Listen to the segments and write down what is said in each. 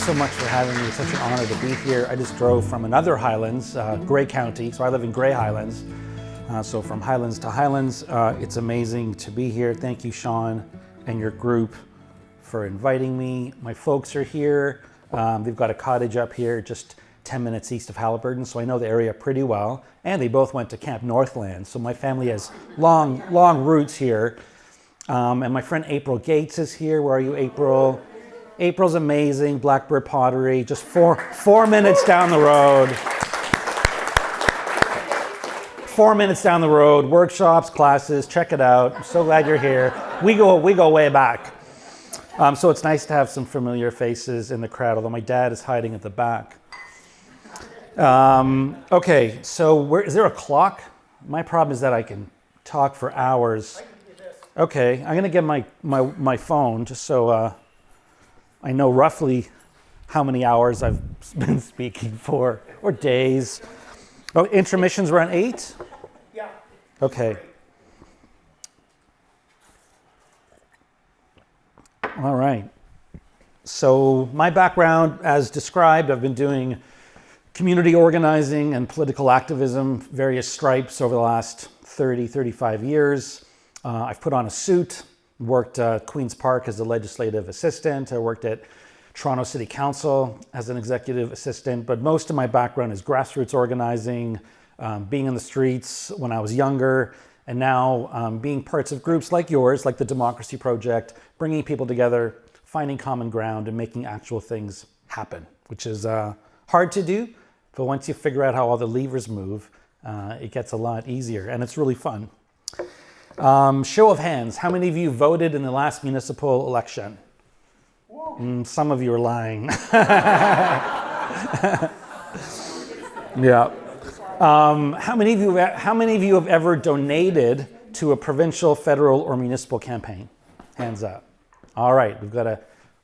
so much for having me. It's such an honor to be here. I just drove from another Highlands, Grey County. So I live in Grey Highlands. So from Highlands to Highlands, it's amazing to be here. Thank you, Sean, and your group for inviting me. My folks are here. They've got a cottage up here just 10 minutes east of Haliburton, so I know the area pretty well. And they both went to Camp Northland, so my family has long roots here. And my friend April Gates is here. Where are you, April? April's amazing. Blackbird Pottery, just four minutes down the road. 4 minutes down the road, workshops, classes, check it out. I'm so glad you're here. We go way back. So it's nice to have some familiar faces in the crowd, although my dad is hiding at the back. Okay, so is there a clock? My problem is that I can talk for hours. Okay, I'm gonna get my phone just so I know roughly how many hours I've been speaking for, or days. Oh, intermissions around 8? Yeah. Okay. All right. So my background, as described, I've been doing community organizing and political activism, various stripes over the last 35 years. I've put on a suit, worked at Queen's Park as a legislative assistant. I worked at Toronto City Council as an executive assistant, but most of my background is grassroots organizing, being in the streets when I was younger, and now being parts of groups like yours, like the Democracy Project, bringing people together, finding common ground, and making actual things happen, which is hard to do, but once you figure out how all the levers move, it gets a lot easier, and it's really fun. Show of hands, how many of you voted in the last municipal election? Some of you are lying. Yeah. How many of you have ever donated to a provincial, federal, or municipal campaign? Hands up. All right, we've got a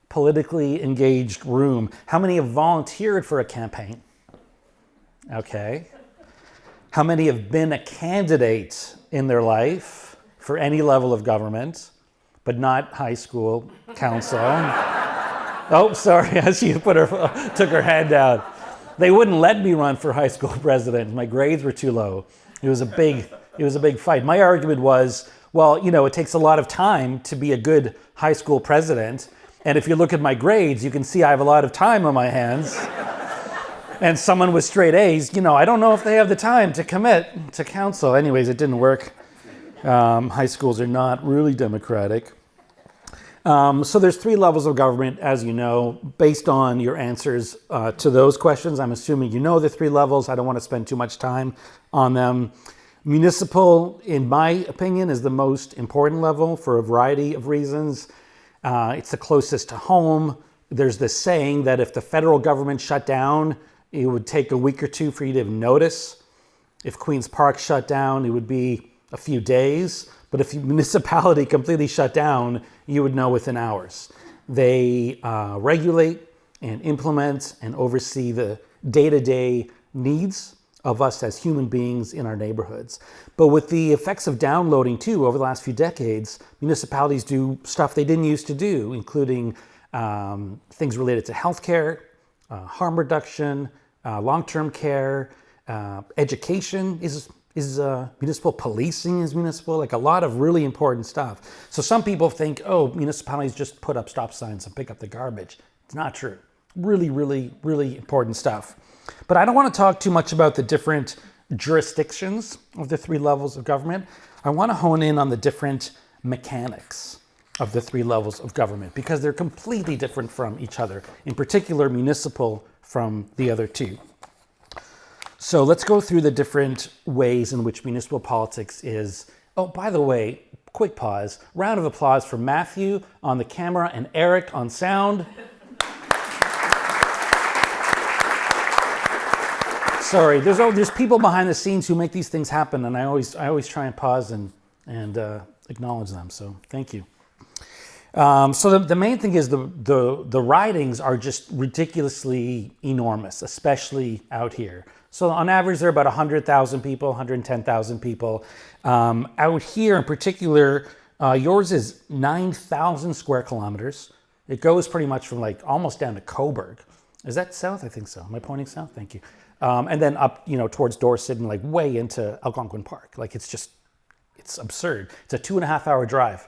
politically engaged room. How many have volunteered for a campaign? Okay. How many have been a candidate in their life for any level of government, but not high school council? Oh, sorry, she took her hand down. They wouldn't let me run for high school president. My grades were too low. It was a big fight. My argument was, well, it takes a lot of time to be a good high school president. And if you look at my grades, you can see I have a lot of time on my hands. And someone with straight A's, I don't know if they have the time to commit to council. Anyways, it didn't work. High schools are not really democratic. So there's 3 levels of government, as you know. Based on your answers to those questions, I'm assuming you know the 3 levels. I don't want to spend too much time on them. Municipal, in my opinion, is the most important level for a variety of reasons. It's the closest to home. There's this saying that if the federal government shut down, it would take a week or 2 for you to notice. If Queen's Park shut down, it would be a few days. But if your municipality completely shut down, you would know within hours. They regulate and implement and oversee the day-to-day needs of us as human beings in our neighborhoods. But with the effects of downloading too, over the last few decades, municipalities do stuff they didn't used to do, including things related to healthcare, harm reduction, long-term care, education is municipal, policing is municipal, like a lot of really important stuff. So some people think, oh, municipalities just put up stop signs and pick up the garbage. It's not true. Really, really, really important stuff. But I don't want to talk too much about the different jurisdictions of the 3 levels of government. I want to hone in on the different mechanics of the 3 levels of government because they're completely different from each other, in particular municipal from the other 2. So let's go through the different ways in which municipal politics is. Oh, by the way, quick pause. Round of applause for Matthew on the camera and Eric on sound. Sorry, there's people behind the scenes who make these things happen, and I always try and pause and acknowledge them. So thank you. So the main thing is the ridings are just ridiculously enormous, especially out here. So on average, there are about 100,000 people, 110,000 people. Out here in particular, yours is 9,000 square kilometers. It goes pretty much from like almost down to Coburg. Is that south? I think so. Am I pointing south? Thank you. And then up, towards Dorset and like way into Algonquin Park. Like it's absurd. It's a 2.5-hour drive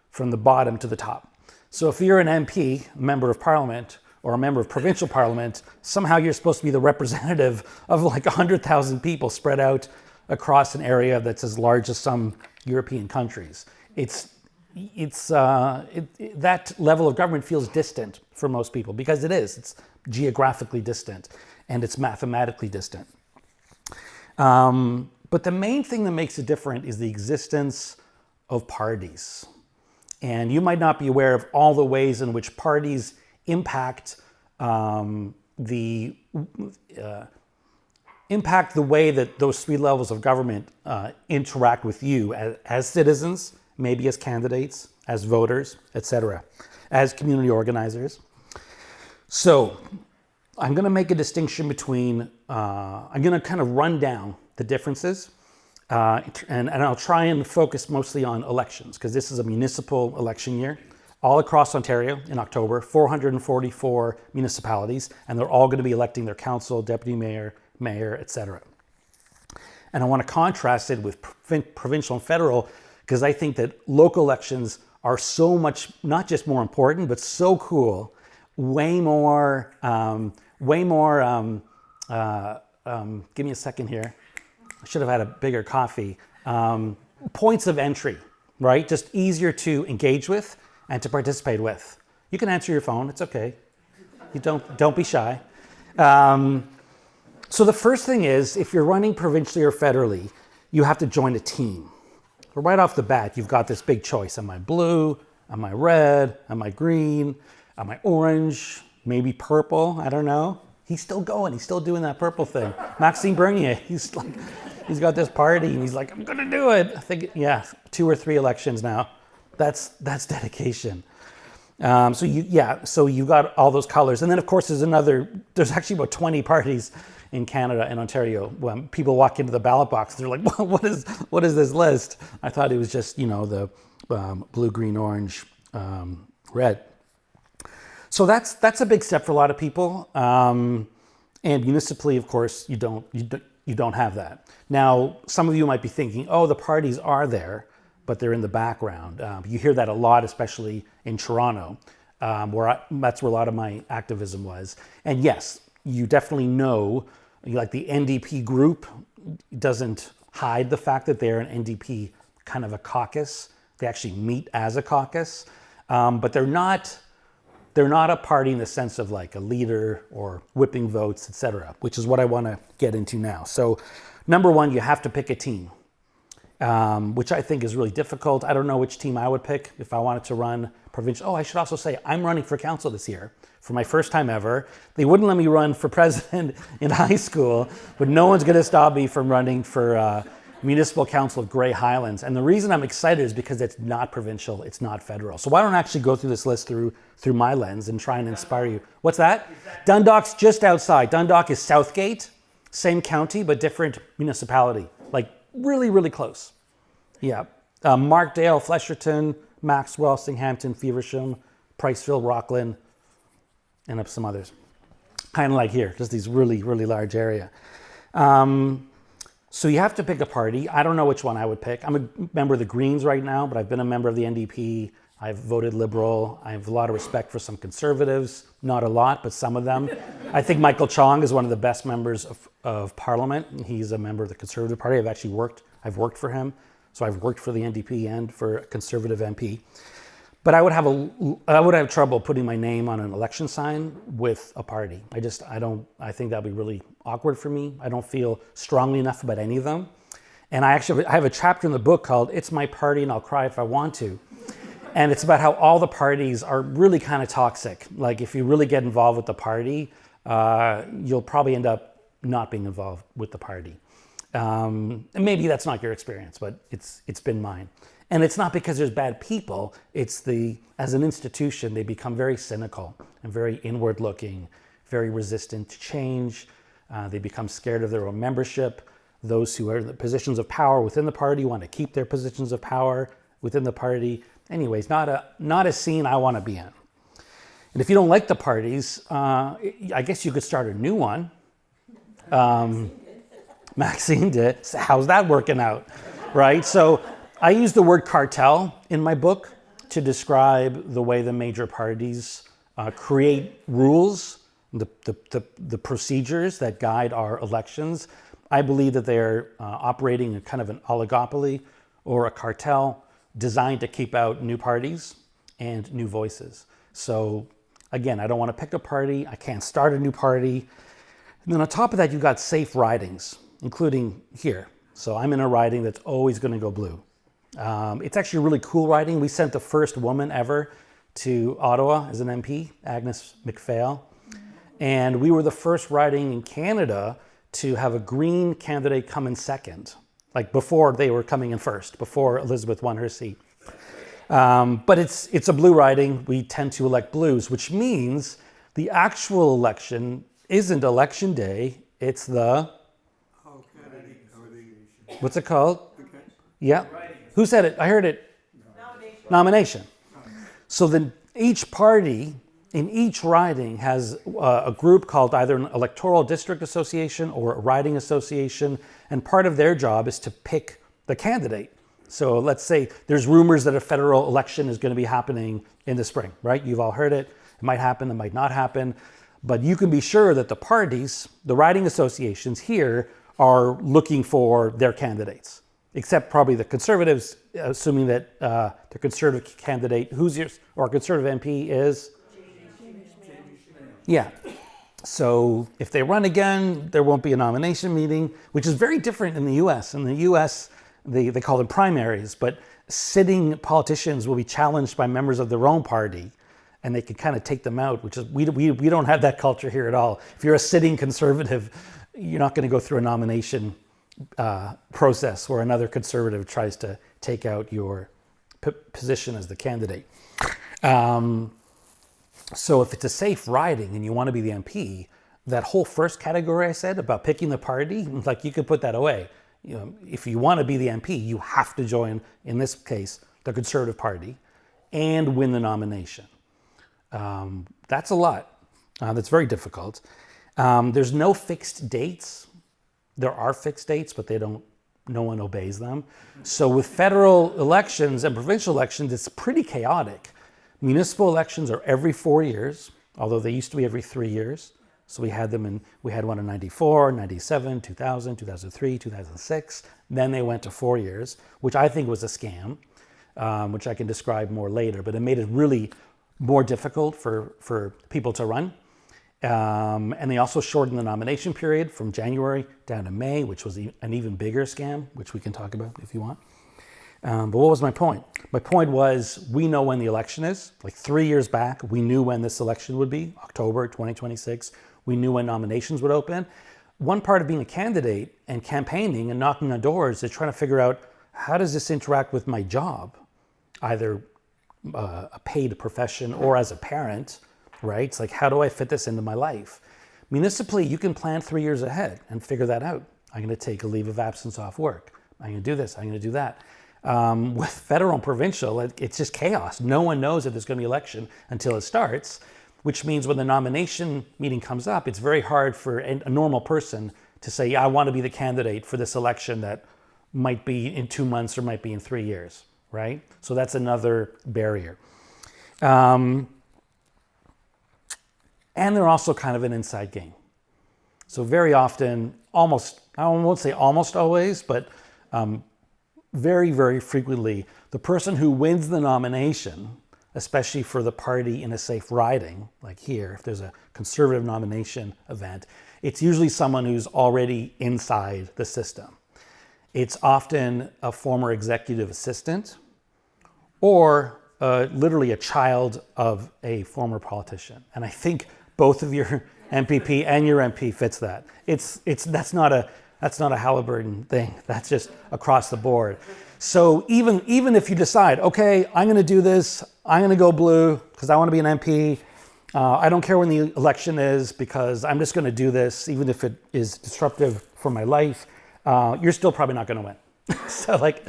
from the bottom to the top. So if you're an MP, member of parliament, or a member of provincial parliament, somehow you're supposed to be the representative of like 100,000 people spread out across an area that's as large as some European countries. That level of government feels distant for most people because it is. It's geographically distant and it's mathematically distant. But the main thing that makes it different is the existence of parties. And you might not be aware of all the ways in which parties impact the way that those three levels of government interact with you as citizens, maybe as candidates, as voters, etc., as community organizers. So I'm going to make a distinction between, I'm going to kind of run down the differences, and I'll try and focus mostly on elections, because this is a municipal election year. All across Ontario in October, 444 municipalities, and they're all going to be electing their council, deputy mayor, etc. And I want to contrast it with provincial and federal, because I think that local elections are so much, not just more important, but so cool, way more, give me a second here. I should have had a bigger coffee. Points of entry, right? Just easier to engage with and to participate with. You can answer your phone, it's okay. You don't be shy. So the first thing is, if you're running provincially or federally, you have to join a team. But right off the bat, you've got this big choice. Am I blue? Am I red? Am I green? Am I orange? Maybe purple? I don't know. He's still going. He's still doing that purple thing. Maxime Bernier, he's got this party and he's like, I'm gonna do it. I think, 2 or 3 elections now. That's dedication. So you got all those colors. And then of course there's actually about 20 parties in Canada and Ontario. When people walk into the ballot box, they're like, well, what is this list? I thought it was just, the blue, green, orange, red. So that's a big step for a lot of people. And municipally, of course, you don't have that. Now, some of you might be thinking, oh, the parties are there, but they're in the background. You hear that a lot, especially in Toronto, that's where a lot of my activism was. And yes, you definitely know, like the NDP group doesn't hide the fact that they're an NDP kind of a caucus. They actually meet as a caucus, but they're not a party in the sense of like a leader or whipping votes, etc., which is what I want to get into now. So number one, you have to pick a team. Which I think is really difficult. I don't know which team I would pick if I wanted to run provincial. Oh, I should also say I'm running for council this year for my first time ever. They wouldn't let me run for president in high school, but no one's going to stop me from running for Municipal Council of Grey Highlands. And the reason I'm excited is because it's not provincial, it's not federal. So why don't I actually go through this list through my lens and try and inspire you. What's that? Dundalk's just outside. Dundalk is Southgate, same county, but different municipality. Like really, really close. Yeah. Markdale, Flesherton, Maxwell, Singhampton, Feversham, Priceville, Rockland, and up some others. Kind of like here, just these really, really large area. So you have to pick a party. I don't know which one I would pick. I'm a member of the Greens right now, but I've been a member of the NDP. I've voted Liberal. I have a lot of respect for some Conservatives. Not a lot, but some of them. I think Michael Chong is one of the best members of Parliament. He's a member of the Conservative Party. I've worked for him. So I've worked for the NDP and for a Conservative MP. But I would have trouble putting my name on an election sign with a party. I think that'd be really awkward for me. I don't feel strongly enough about any of them. And I have a chapter in the book called It's My Party and I'll Cry If I Want To. And it's about how all the parties are really kind of toxic. Like if you really get involved with the party, you'll probably end up not being involved with the party. And maybe that's not your experience, but it's been mine. And it's not because there's bad people, as an institution, they become very cynical and very inward looking, very resistant to change. They become scared of their own membership. Those who are in the positions of power within the party want to keep their positions of power within the party. Anyways, not a scene I want to be in. And if you don't like the parties, I guess you could start a new one. Maxine did. So how's that working out, right? So I use the word cartel in my book to describe the way the major parties create rules, the procedures that guide our elections. I believe that they're operating in kind of an oligopoly or a cartel designed to keep out new parties and new voices. So again, I don't want to pick a party. I can't start a new party. And then on top of that, you've got safe ridings, including here. So I'm in a riding that's always going to go blue. It's actually a really cool riding. We sent the first woman ever to Ottawa as an MP, Agnes MacPhail. And we were the first riding in Canada to have a green candidate come in second, like before they were coming in first, before Elizabeth won her seat. But it's a blue riding. We tend to elect blues, which means the actual election isn't election day. It's the... What's it called? Yeah. Who said it? I heard it. Nomination. So then each party in each riding has a group called either an electoral district association or a riding association, and part of their job is to pick the candidate. So let's say there's rumors that a federal election is going to be happening in the spring, right? You've all heard it. It might happen, it might not happen. But you can be sure that the parties, the riding associations here, are looking for their candidates, except probably the Conservatives, assuming that the Conservative candidate, or Conservative MP is? Yeah. So if they run again, there won't be a nomination meeting, which is very different in the US. In the US, they call them primaries, but sitting politicians will be challenged by members of their own party, and they can kind of take them out, which is, we don't have that culture here at all. If you're a sitting Conservative, you're not going to go through a nomination process where another Conservative tries to take out your position as the candidate. So if it's a safe riding and you want to be the MP, that whole first category I said about picking the party, like you could put that away. You know, if you want to be the MP, you have to join, in this case, the Conservative Party and win the nomination. That's a lot. That's very difficult. There's no fixed dates. There are fixed dates, but no one obeys them. So with federal elections and provincial elections, it's pretty chaotic. Municipal elections are every 4 years, although they used to be every 3 years. So we had one in 94, 97, 2000, 2003, 2006. Then they went to 4 years, which I think was a scam, which I can describe more later, but it made it really more difficult for people to run. And they also shortened the nomination period from January down to May, which was an even bigger scam, which we can talk about if you want. But what was my point? My point was, we know when the election is. Like 3 years back, we knew when this election would be, October 2026. We knew when nominations would open. One part of being a candidate and campaigning and knocking on doors is trying to figure out, how does this interact with my job? Either a paid profession or as a parent, right? It's like, how do I fit this into my life? Municipally, you can plan 3 years ahead and figure that out. I'm going to take a leave of absence off work. I'm going to do this. I'm going to do that. With federal and provincial, it's just chaos. No one knows that there's going to be an election until it starts, which means when the nomination meeting comes up, it's very hard for a normal person to say, yeah, I want to be the candidate for this election that might be in 2 months or might be in 3 years, right? So that's another barrier. And they're also kind of an inside game. So very often, I won't say almost always, but very, very frequently, the person who wins the nomination, especially for the party in a safe riding, like here, if there's a Conservative nomination event, it's usually someone who's already inside the system. It's often a former executive assistant or literally a child of a former politician. And I think both of your MPP and your MP fits that. That's not a Halliburton thing. That's just across the board. So even if you decide, okay, I'm going to do this, I'm going to go blue because I want to be an MP. I don't care when the election is because I'm just going to do this, even if it is disruptive for my life. You're still probably not going to win. So like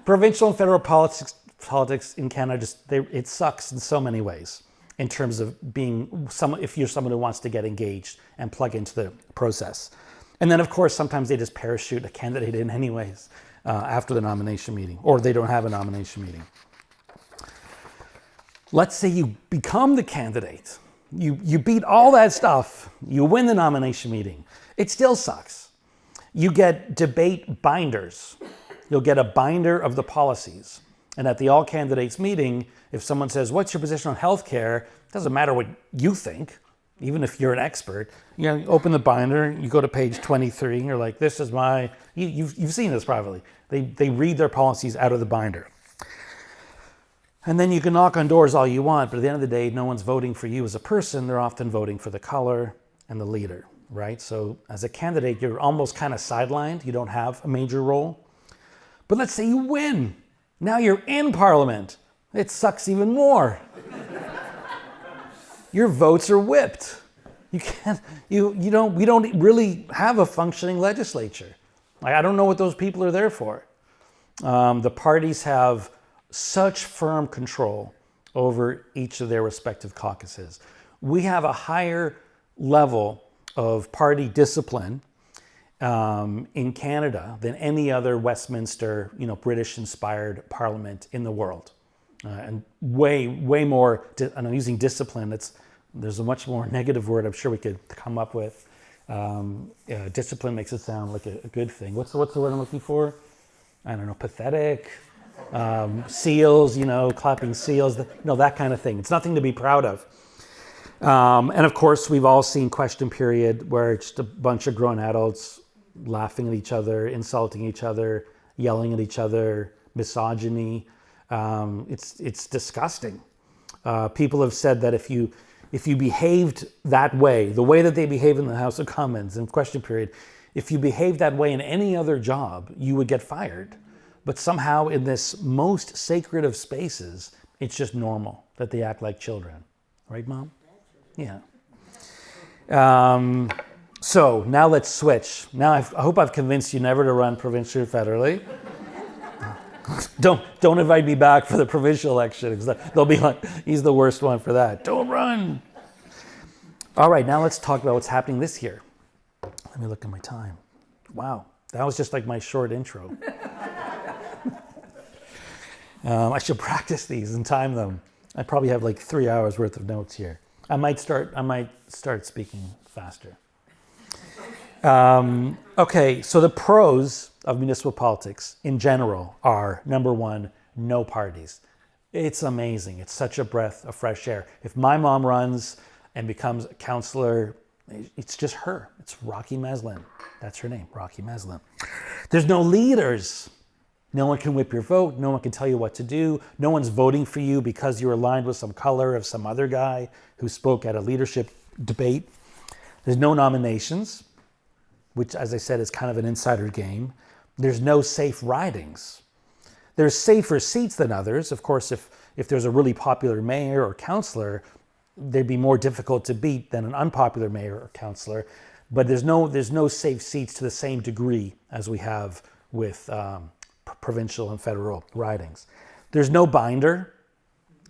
provincial and federal politics in Canada, it sucks in so many ways. in terms of being if you're someone who wants to get engaged and plug into the process. And then, of course, sometimes they just parachute a candidate in anyways after the nomination meeting, or they don't have a nomination meeting. Let's say you become the candidate. You beat all that stuff. You win the nomination meeting. It still sucks. You get debate binders. You'll get a binder of the policies. And at the all candidates meeting, if someone says, what's your position on healthcare? It doesn't matter what you think, even if you're an expert. You open the binder, you go to page 23, and you're like, this is my, you've seen this probably. They read their policies out of the binder. And then you can knock on doors all you want, but at the end of the day, no one's voting for you as a person. They're often voting for the color and the leader, right? So as a candidate, you're almost kind of sidelined. You don't have a major role. But let's say you win. Now you're in Parliament. It sucks even more. Your votes are whipped. We don't really have a functioning legislature. I don't know what those people are there for. The parties have such firm control over each of their respective caucuses. We have a higher level of party discipline in Canada than any other Westminster, British-inspired parliament in the world, and way more. And I'm using discipline. There's a much more negative word I'm sure we could come up with. Discipline makes it sound like a good thing. What's the word I'm looking for? I don't know. Pathetic. Seals. Clapping seals. That kind of thing. It's nothing to be proud of. And of course, we've all seen Question Period, where it's just a bunch of grown adults laughing at each other, insulting each other, yelling at each other, misogyny. It's disgusting. People have said that if you behaved that way, the way that they behave in the House of Commons in Question Period, if you behaved that way in any other job, you would get fired. But somehow in this most sacred of spaces, it's just normal that they act like children. Right, Mom? Yeah. So now let's switch. Now I hope I've convinced you never to run provincially or federally. Don't invite me back for the provincial election, because they'll be like, he's the worst one for that. Don't run. All right, now let's talk about what's happening this year. Let me look at my time. Wow, that was just like my short intro. I should practice these and time them. I probably have like 3 hours worth of notes here. I might start speaking faster. Okay, so the pros of municipal politics in general are, number one, no parties. It's amazing. It's such a breath of fresh air. If my mom runs and becomes a councillor, it's just her. It's Rocky Meslin. That's her name, Rocky Meslin. There's no leaders. No one can whip your vote. No one can tell you what to do. No one's voting for you because you're aligned with some color of some other guy who spoke at a leadership debate. There's no nominations, which, as I said, is kind of an insider game. There's no safe ridings. There's safer seats than others. Of course, if there's a really popular mayor or councillor, they'd be more difficult to beat than an unpopular mayor or councillor. But there's no safe seats to the same degree as we have with provincial and federal ridings. There's no binder.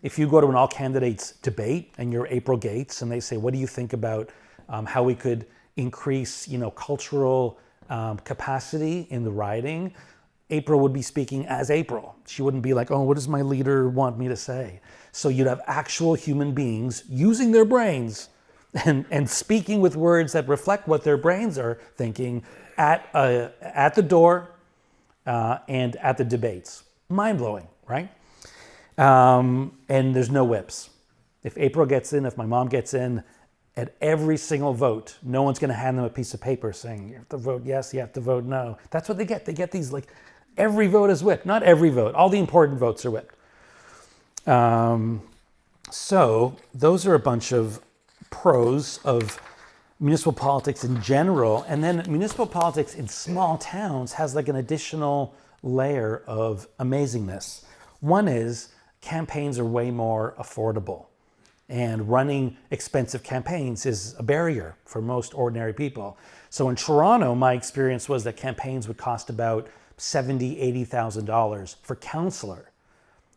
If you go to an all candidates debate and you're April Gates and they say, what do you think about how we could increase, cultural capacity in the riding? April would be speaking as April. She wouldn't be like, oh, what does my leader want me to say? So you'd have actual human beings using their brains and speaking with words that reflect what their brains are thinking at the door and at the debates. Mind-blowing, right? And there's no whips. If April gets in, if my mom gets in, at every single vote, no one's going to hand them a piece of paper saying, you have to vote yes, you have to vote no. That's what they get. They get these, like, every vote is whipped. Not every vote. All the important votes are whipped. So those are a bunch of pros of municipal politics in general. And then municipal politics in small towns has like an additional layer of amazingness. One is campaigns are way more affordable. And running expensive campaigns is a barrier for most ordinary people. So in Toronto, my experience was that campaigns would cost about $70,000, $80,000 for councillor.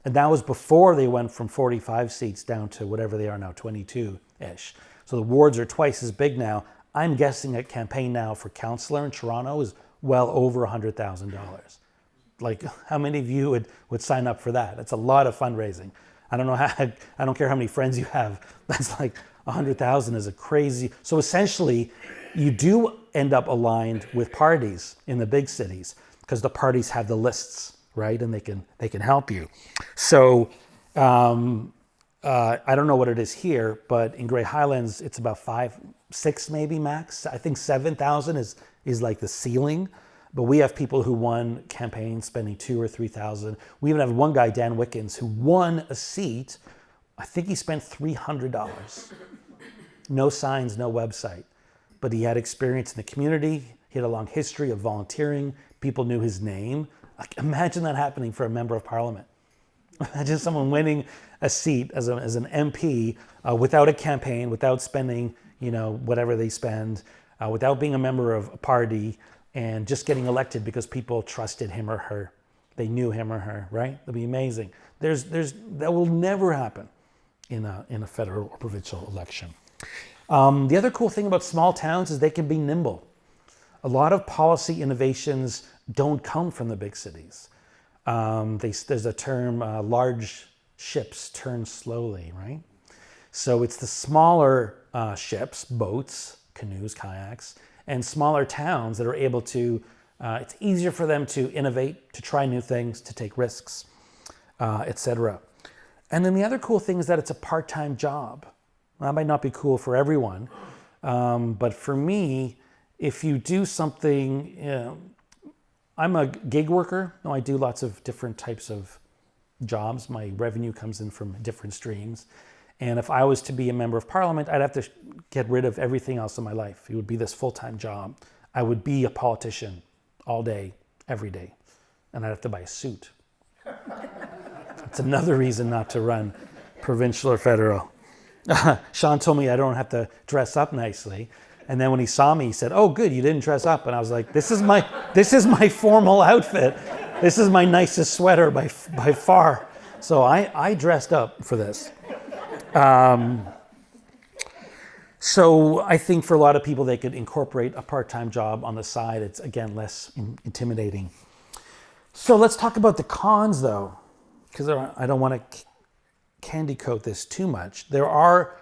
And that was before they went from 45 seats down to whatever they are now, 22-ish. So the wards are twice as big now. I'm guessing a campaign now for councillor in Toronto is well over $100,000. Like, how many of you would sign up for that? That's a lot of fundraising. I don't care how many friends you have. That's like 100,000 is a crazy. So essentially, you do end up aligned with parties in the big cities because the parties have the lists, right? And they can help you. So I don't know what it is here, but in Grey Highlands, it's about 6 maybe max. I think 7,000 is like the ceiling. But we have people who won campaigns spending 2,000 or 3,000. We even have one guy, Dan Wickens, who won a seat. I think he spent $300. No signs, no website. But he had experience in the community. He had a long history of volunteering. People knew his name. Like, imagine that happening for a member of parliament. Imagine someone winning a seat as an MP without a campaign, without spending, whatever they spend, without being a member of a party, and just getting elected because people trusted him or her. They knew him or her, right? That'd be amazing. That will never happen in a federal or provincial election. The other cool thing about small towns is they can be nimble. A lot of policy innovations don't come from the big cities. There's a term, large ships turn slowly, right? So it's the smaller ships, boats, canoes, kayaks, and smaller towns that are able to, it's easier for them to innovate, to try new things, to take risks, etc. And then the other cool thing is that it's a part-time job. That might not be cool for everyone, but for me, if you do something, I'm a gig worker. I do lots of different types of jobs. My revenue comes in from different streams. And if I was to be a member of parliament, I'd have to get rid of everything else in my life. It would be this full-time job. I would be a politician all day, every day. And I'd have to buy a suit. That's another reason not to run provincial or federal. Sean told me I don't have to dress up nicely. And then when he saw me, he said, "Oh, good, you didn't dress up." And I was like, this is my formal outfit. This is my nicest sweater by far. So I dressed up for this. So I think for a lot of people, they could incorporate a part-time job on the side. It's, again, less intimidating. So let's talk about the cons, though, because I don't want to candy coat this too much. There are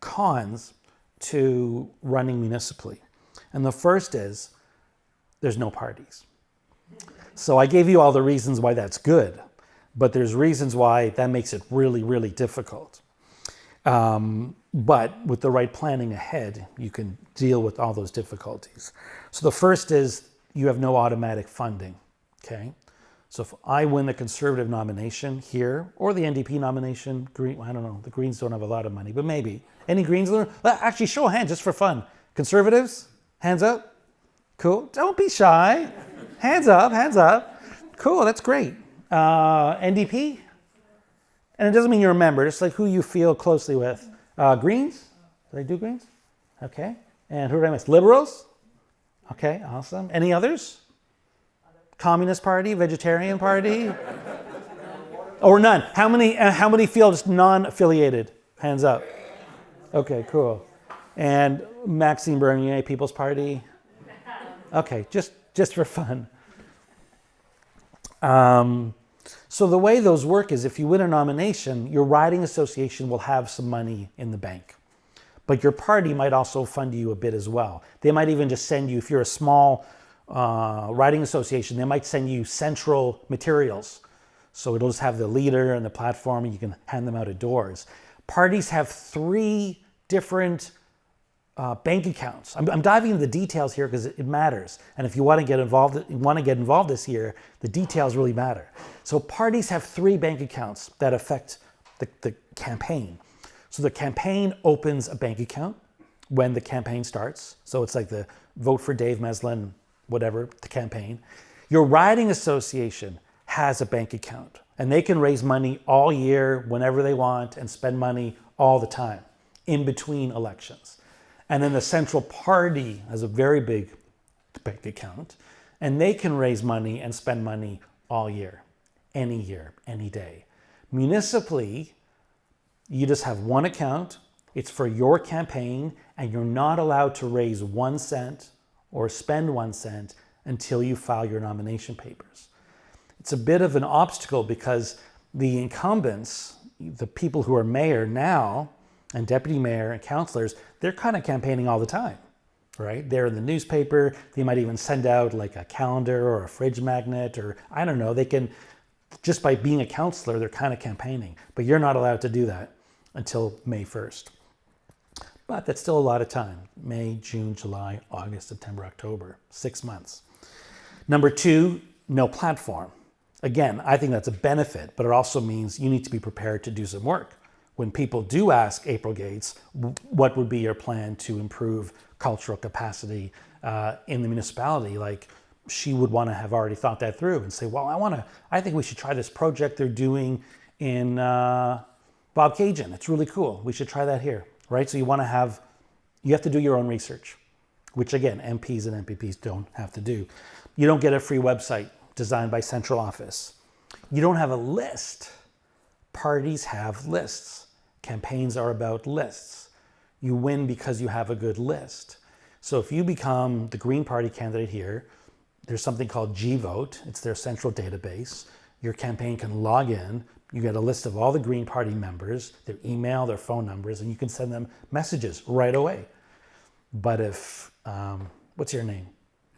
cons to running municipally. And the first is there's no parties. So I gave you all the reasons why that's good, but there's reasons why that makes it really, really difficult. But with the right planning ahead, you can deal with all those difficulties. So the first is you have no automatic funding, okay? So if I win the Conservative nomination here, or the NDP nomination, I don't know, the Greens don't have a lot of money, but maybe. Any Greens? Actually, show a hand just for fun. Conservatives? Hands up? Cool. Don't be shy. Hands up, hands up. Cool, that's great. NDP? And it doesn't mean you're a member, just like who you feel closely with. Greens? Did I do Greens? Okay. And who did I miss? Liberals? Okay, awesome. Any others? Communist Party, Vegetarian Party? Or none? How many feel just non-affiliated? Hands up. Okay, cool. And Maxime Bernier, People's Party? Okay, just for fun. So the way those work is if you win a nomination, your riding association will have some money in the bank. But your party might also fund you a bit as well. They might even just send you, if you're a small riding association, they might send you central materials. So it'll just have the leader and the platform, and you can hand them out at doors. Parties have 3 different bank accounts. I'm diving into the details here because it matters. And if you want to get involved this year, the details really matter. So parties have 3 bank accounts that affect the campaign. So the campaign opens a bank account when the campaign starts. So it's like the vote for Dave Meslin, whatever, the campaign. Your riding association has a bank account, and they can raise money all year, whenever they want, and spend money all the time in between elections. And then the central party has a very big bank account, and they can raise money and spend money all year, any day. Municipally, you just have one account. It's for your campaign, and you're not allowed to raise 1 cent or spend 1 cent until you file your nomination papers. It's a bit of an obstacle because the incumbents, the people who are mayor now, and deputy mayor and councillors, they're kind of campaigning all the time, right? They're in the newspaper. They might even send out like a calendar or a fridge magnet, or I don't know. They can, just by being a councillor, they're kind of campaigning. But you're not allowed to do that until May 1st. But that's still a lot of time. May, June, July, August, September, October, 6 months. Number 2, no platform. Again, I think that's a benefit, but it also means you need to be prepared to do some work. When people do ask April Gates, what would be your plan to improve cultural capacity in the municipality? Like, she would want to have already thought that through and say, well, I think we should try this project they're doing in Bobcaygeon. It's really cool. We should try that here, right? So you have to do your own research, which again, MPs and MPPs don't have to do. You don't get a free website designed by central office. You don't have a list. Parties have lists. Campaigns are about lists. You win because you have a good list. So if you become the Green Party candidate here, there's something called G-Vote. It's their central database. Your campaign can log in. You get a list of all the Green Party members, their email, their phone numbers, and you can send them messages right away. But if, what's your name?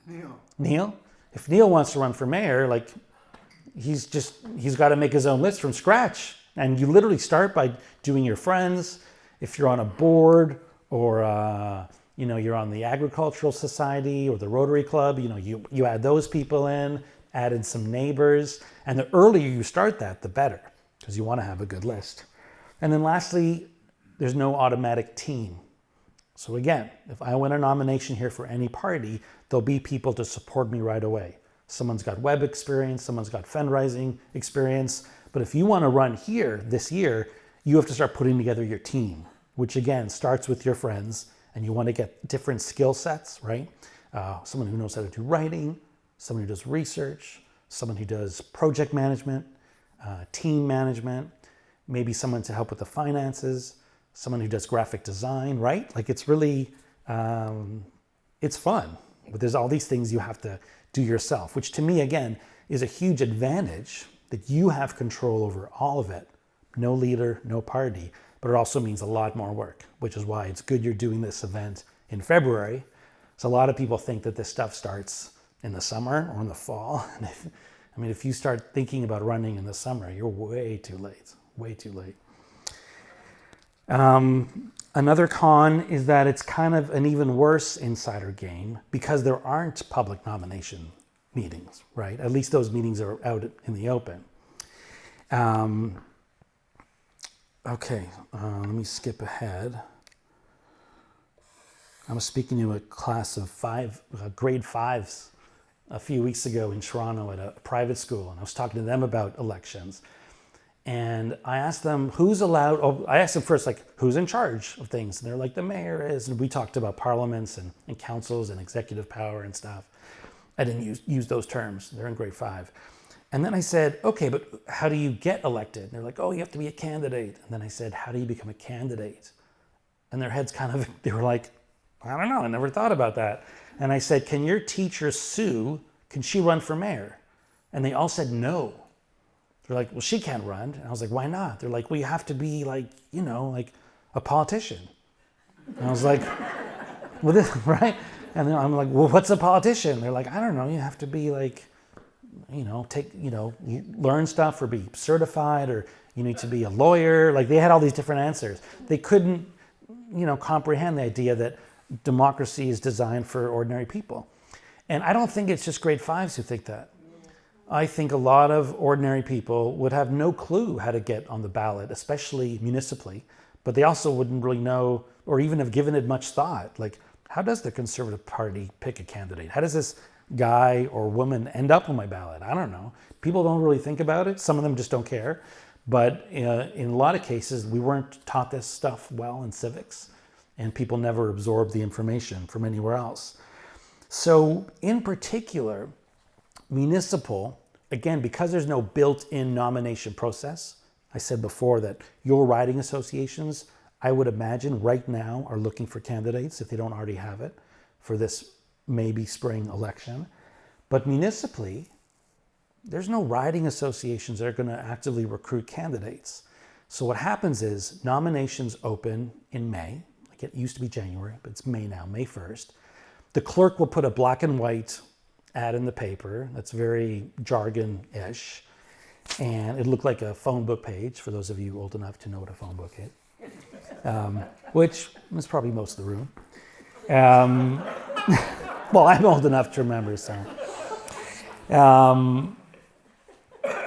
Neil. Neil? If Neil wants to run for mayor, like, he's got to make his own list from scratch. And you literally start by doing your friends. If you're on a board or, you're on the Agricultural Society or the Rotary Club, you add those people in, add in some neighbors. And the earlier you start that, the better, because you want to have a good list. And then lastly, there's no automatic team. So again, if I win a nomination here for any party, there'll be people to support me right away. Someone's got web experience, someone's got fundraising experience. But if you want to run here this year, you have to start putting together your team, which again starts with your friends, and you want to get different skill sets, right? Someone who knows how to do writing, someone who does research, someone who does project management, team management, maybe someone to help with the finances, someone who does graphic design, right? Like, it's really, it's fun. But there's all these things you have to do yourself, which to me, again, is a huge advantage that you have control over all of it. No leader, no party, but it also means a lot more work, which is why it's good you're doing this event in February. So a lot of people think that this stuff starts in the summer or in the fall. And if you start thinking about running in the summer, you're way too late, way too late. Another con is that it's kind of an even worse insider game because there aren't public nomination meetings, right? At least those meetings are out in the open. Let me skip ahead. I was speaking to a class of grade 5s a few weeks ago in Toronto at a private school, and I was talking to them about elections. And I asked them I asked them first, like, who's in charge of things? And they're like, the mayor is. And we talked about parliaments and councils and executive power and stuff. I didn't use those terms. They're in grade 5. And then I said, okay, but how do you get elected? And they're like, oh, you have to be a candidate. And then I said, how do you become a candidate? And their heads they were like, I don't know, I never thought about that. And I said, can your teacher Sue, can she run for mayor? And they all said no. They're like, well, she can't run. And I was like, why not? They're like, well, you have to be like a politician. And I was like, well, this, right? And then I'm like, well, what's a politician? They're like, I don't know. You have to be like, learn stuff or be certified, or you need to be a lawyer. Like, they had all these different answers. They couldn't, comprehend the idea that democracy is designed for ordinary people. And I don't think it's just grade 5s who think that. I think a lot of ordinary people would have no clue how to get on the ballot, especially municipally, but they also wouldn't really know or even have given it much thought. Like, how does the Conservative Party pick a candidate? How does this guy or woman end up on my ballot? I don't know. People don't really think about it. Some of them just don't care. But in a lot of cases, we weren't taught this stuff well in civics, and people never absorbed the information from anywhere else. So in particular, municipal, again, because there's no built-in nomination process, I said before that your riding associations, I would imagine right now, are looking for candidates, if they don't already have it, for this maybe spring election. But municipally, there's no riding associations that are going to actively recruit candidates. So what happens is nominations open in May. Like it used to be January, but it's May now, May 1st. The clerk will put a black and white ad in the paper that's very jargon-ish. And it looked like a phone book page, for those of you old enough to know what a phone book is, which is probably most of the room. Well, I'm old enough to remember, so.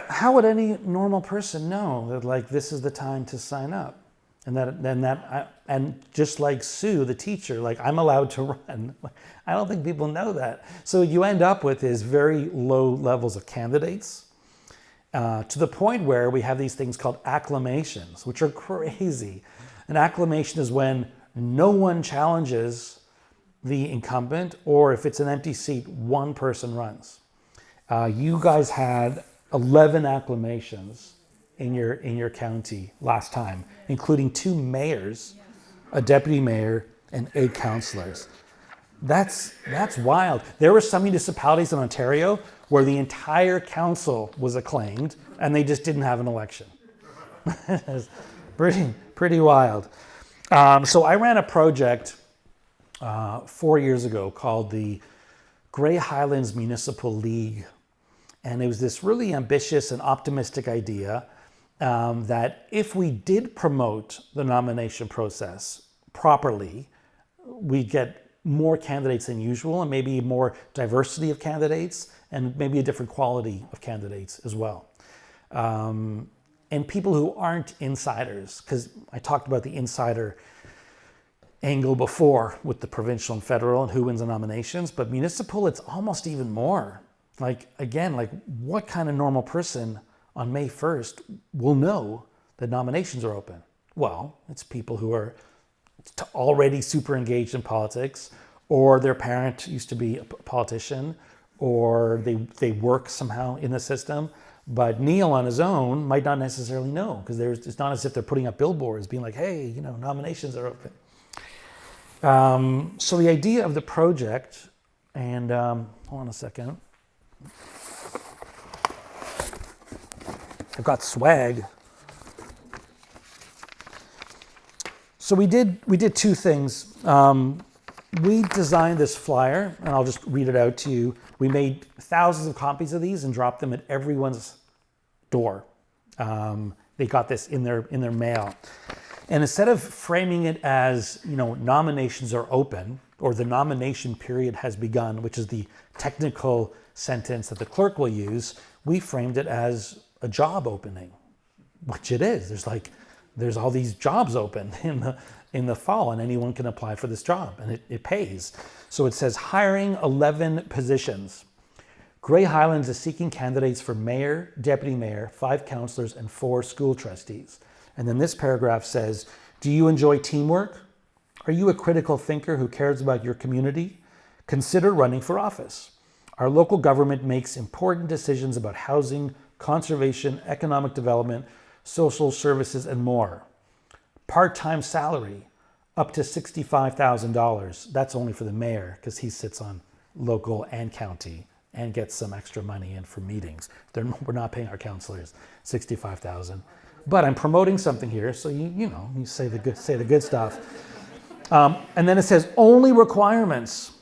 How would any normal person know that, like, this is the time to sign up? And just like Sue, the teacher, like, I'm allowed to run. I don't think people know that. So what you end up with is very low levels of candidates, to the point where we have these things called acclamations, which are crazy. An acclamation is when no one challenges the incumbent, or if it's an empty seat, one person runs. You guys had 11 acclamations in your county last time, including 2 mayors, a deputy mayor, and 8 councillors. That's wild. There were some municipalities in Ontario where the entire council was acclaimed and they just didn't have an election. It's pretty wild. So I ran a project 4 years ago called the Grey Highlands Municipal League. And it was this really ambitious and optimistic idea that if we did promote the nomination process properly, we'd get more candidates than usual, and maybe more diversity of candidates, and maybe a different quality of candidates as well. And people who aren't insiders, because I talked about the insider angle before with the provincial and federal and who wins the nominations, but municipal, it's almost even more. Like, again, like, what kind of normal person on May 1st will know that nominations are open? Well, it's people who are already super engaged in politics, or their parent used to be a politician, or they work somehow in the system. But Neil on his own might not necessarily know, because it's not as if they're putting up billboards being like, hey, nominations are open. So the idea of the project, and hold on a second. I've got swag. So we did 2 things. We designed this flyer, and I'll just read it out to you. We made thousands of copies of these and dropped them at everyone's door. They got this in their mail. And instead of framing it as, nominations are open, or the nomination period has begun, which is the technical sentence that the clerk will use, we framed it as a job opening, which it is. There's all these jobs open in the fall, and anyone can apply for this job, and it pays. So it says hiring 11 positions. Grey Highlands is seeking candidates for mayor, deputy mayor, 5 councillors, and 4 school trustees. And then this paragraph says, do you enjoy teamwork? Are you a critical thinker who cares about your community? Consider running for office. Our local government makes important decisions about housing, conservation, economic development, social services, and more. Part-time salary, up to $65,000. That's only for the mayor, because he sits on local and county and gets some extra money in for meetings. We're not paying our councillors $65,000. But I'm promoting something here, so you say the good stuff. And then it says only requirements: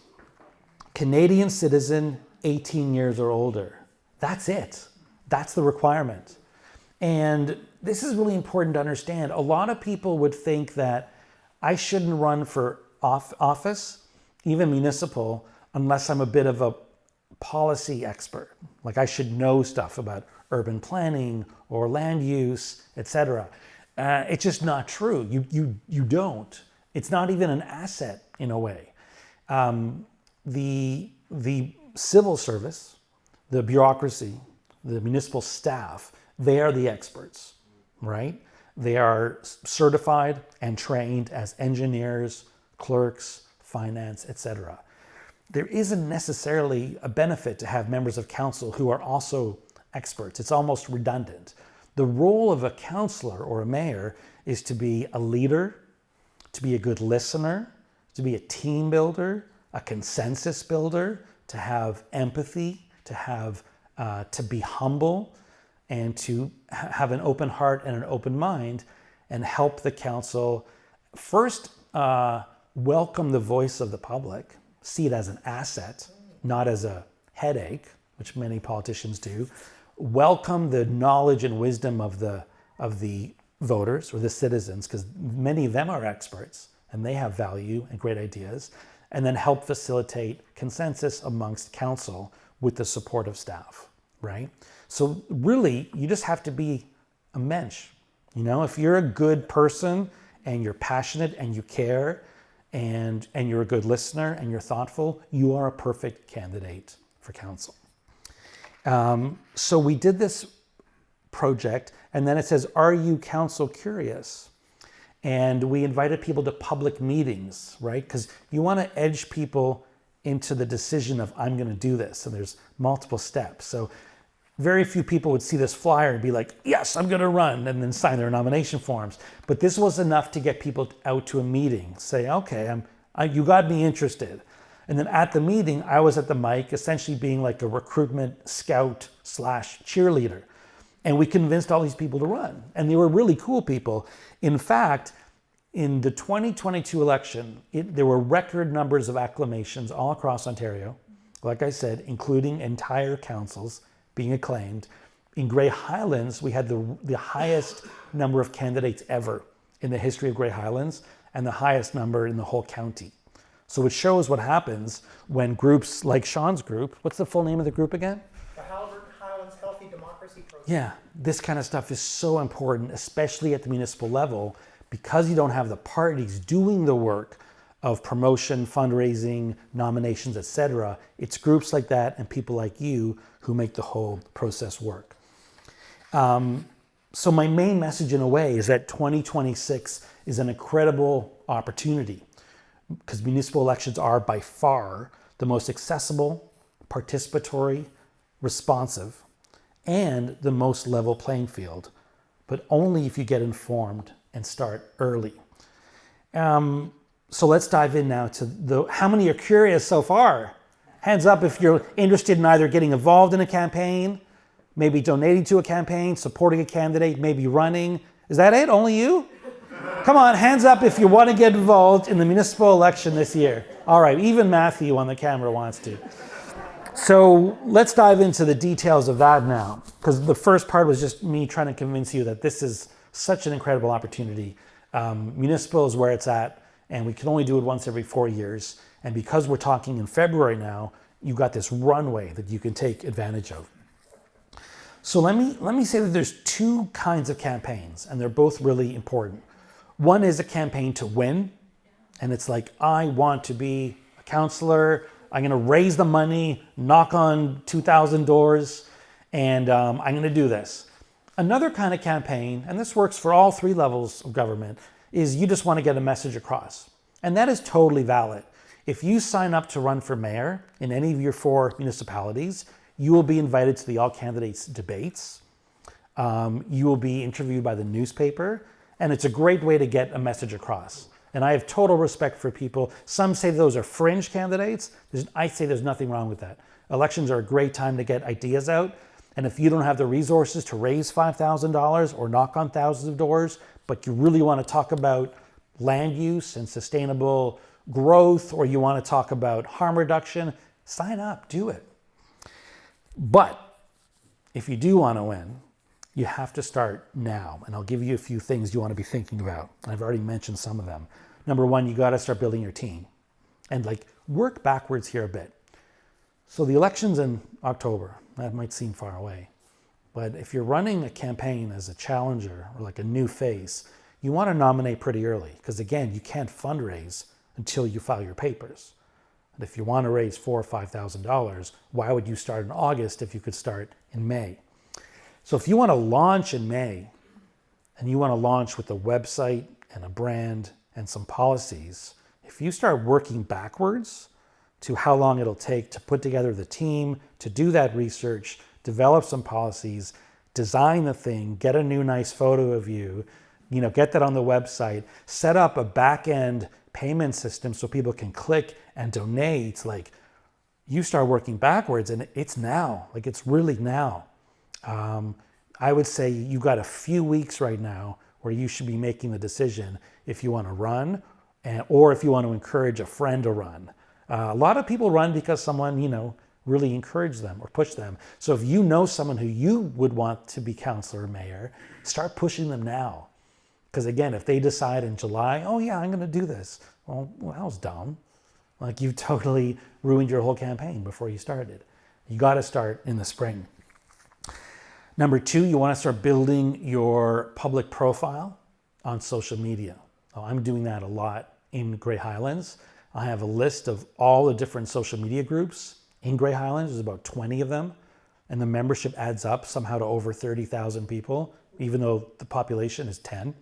Canadian citizen, 18 years or older. That's it. That's the requirement. And this is really important to understand. A lot of people would think that I shouldn't run for office, even municipal, unless I'm a bit of a policy expert. Like I should know stuff about urban planning or land use, etc. It's just not true. You don't. It's not even an asset in a way. The civil service, the bureaucracy, the municipal staff, they are the experts, right? They are certified and trained as engineers, clerks, finance, etc. There isn't necessarily a benefit to have members of council who are also experts. It's almost redundant. The role of a counselor or a mayor is to be a leader, to be a good listener, to be a team builder, a consensus builder, to have empathy, to be humble, and to have an open heart and an open mind, and help the council first welcome the voice of the public, see it as an asset, not as a headache, which many politicians do. Welcome the knowledge and wisdom of the voters or the citizens, because many of them are experts and they have value and great ideas, and then help facilitate consensus amongst council with the support of staff, right? So really, you just have to be a mensch. You know, if you're a good person and you're passionate and you care and you're a good listener and you're thoughtful, you are a perfect candidate for council. So we did this project, and then it says, are you council curious? And we invited people to public meetings, right? Because you want to edge people into the decision of, I'm going to do this. And there's multiple steps. So very few people would see this flyer and be like, yes, I'm going to run, and then sign their nomination forms. But this was enough to get people out to a meeting, say, okay, you got me interested. And then at the meeting, I was at the mic, essentially being like a recruitment scout / cheerleader. And we convinced all these people to run. And they were really cool people. In fact, in the 2022 election, there were record numbers of acclamations all across Ontario. Like I said, including entire councils being acclaimed. In Grey Highlands, we had the highest number of candidates ever in the history of Grey Highlands, and the highest number in the whole county. So it shows what happens when groups like Sean's group, what's the full name of the group again? The Highlands Healthy Democracy Process. Yeah, this kind of stuff is so important, especially at the municipal level, because you don't have the parties doing the work of promotion, fundraising, nominations, etc. It's groups like that and people like you who make the whole process work. So my main message in a way is that 2026 is an incredible opportunity, because municipal elections are by far the most accessible, participatory, responsive, and the most level playing field, but only if you get informed and start early. So let's dive in now to how many are curious so far? Hands up if you're interested in either getting involved in a campaign, maybe donating to a campaign, supporting a candidate, maybe running. Is that it? Only you? Come on, hands up if you want to get involved in the municipal election this year. All right, even Matthew on the camera wants to. So let's dive into the details of that now, because the first part was just me trying to convince you that this is such an incredible opportunity. Municipal is where it's at, and we can only do it once every 4 years. And because we're talking in February now, you've got this runway that you can take advantage of. So let me say that there's two kinds of campaigns, and they're both really important. One is a campaign to win, and it's like, I want to be a councillor, I'm going to raise the money, knock on 2,000 doors, and I'm going to do this. Another kind of campaign, and this works for all three levels of government, is you just want to get a message across. And that is totally valid. If you sign up to run for mayor in any of your 4 municipalities, you will be invited to the all candidates debates. You will be interviewed by the newspaper, and it's a great way to get a message across. And I have total respect for people. Some say those are fringe candidates. I say there's nothing wrong with that. Elections are a great time to get ideas out. And if you don't have the resources to raise $5,000 or knock on thousands of doors, but you really want to talk about land use and sustainable growth, or you want to talk about harm reduction, sign up, do it. But if you do want to win, you have to start now. And I'll give you a few things you want to be thinking about. I've already mentioned some of them. Number one, you got to start building your team and work backwards here a bit. So the election's in October. That might seem far away. But if you're running a campaign as a challenger or like a new face, you want to nominate pretty early, because again, you can't fundraise until you file your papers. And if you want to raise $4,000 or $5,000, why would you start in August if you could start in May? So if you want to launch in May, and you want to launch with a website and a brand and some policies, if you start working backwards to how long it'll take to put together the team, to do that research, develop some policies, design the thing, get a new nice photo of you, get that on the website, set up a back-end payment system so people can click and donate. Like, you start working backwards and it's now, like it's really now. I would say you've got a few weeks right now where you should be making the decision if you want to run or if you want to encourage a friend to run. A lot of people run because someone, really encouraged them or pushed them. So if you know someone who you would want to be councillor or mayor, start pushing them now. Because again, if they decide in July, oh yeah, I'm going to do this. Well, that was dumb. Like, you've totally ruined your whole campaign before you started. You got to start in the spring. Number 2, you want to start building your public profile on social media. Oh, I'm doing that a lot in Grey Highlands. I have a list of all the different social media groups in Grey Highlands. There's about 20 of them. And the membership adds up somehow to over 30,000 people, even though the population is 10.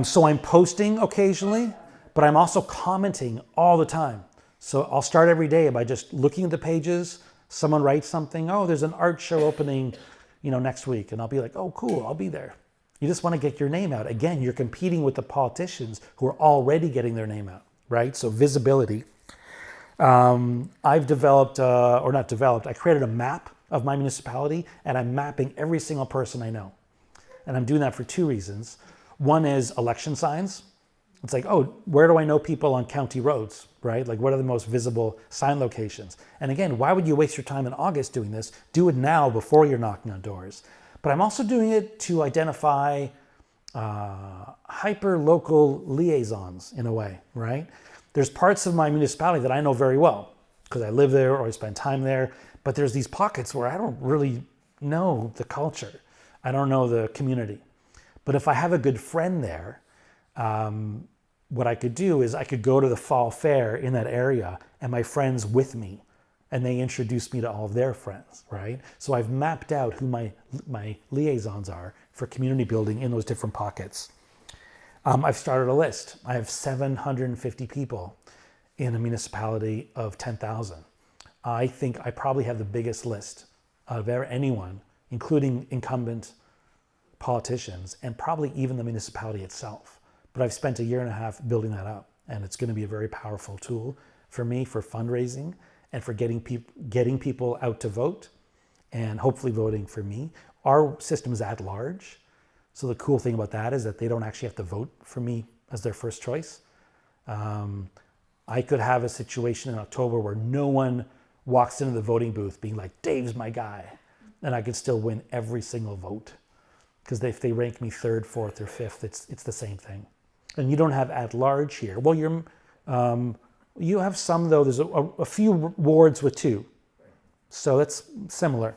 So I'm posting occasionally, but I'm also commenting all the time. So I'll start every day by just looking at the pages. Someone writes something, oh, there's an art show opening, next week. And I'll be like, oh, cool, I'll be there. You just want to get your name out. Again, you're competing with the politicians who are already getting their name out, right? So visibility. I've developed, I created a map of my municipality, and I'm mapping every single person I know. And I'm doing that for 2 reasons. One is election signs. It's like, oh, where do I know people on county roads, right? Like, what are the most visible sign locations? And again, why would you waste your time in August doing this? Do it now before you're knocking on doors. But I'm also doing it to identify hyper-local liaisons in a way, right? There's parts of my municipality that I know very well because I live there or I spend time there. But there's these pockets where I don't really know the culture. I don't know the community. But if I have a good friend there, what I could do is I could go to the fall fair in that area and my friends with me, and they introduce me to all of their friends, right? So I've mapped out who my liaisons are for community building in those different pockets. I've started a list. I have 750 people in a municipality of 10,000. I think I probably have the biggest list of anyone, including incumbent politicians, and probably even the municipality itself. But I've spent 1.5 years building that up, and it's going to be a very powerful tool for me for fundraising and for getting people out to vote and hopefully voting for me. Our system is at large, so the cool thing about that is that they don't actually have to vote for me as their first choice. I could have a situation in October where no one walks into the voting booth being like, Dave's my guy, and I could still win every single vote. Because if they rank me 3rd, 4th, or 5th, it's the same thing. And you don't have at large here. Well, you have some, though. There's a few wards with 2. So that's similar.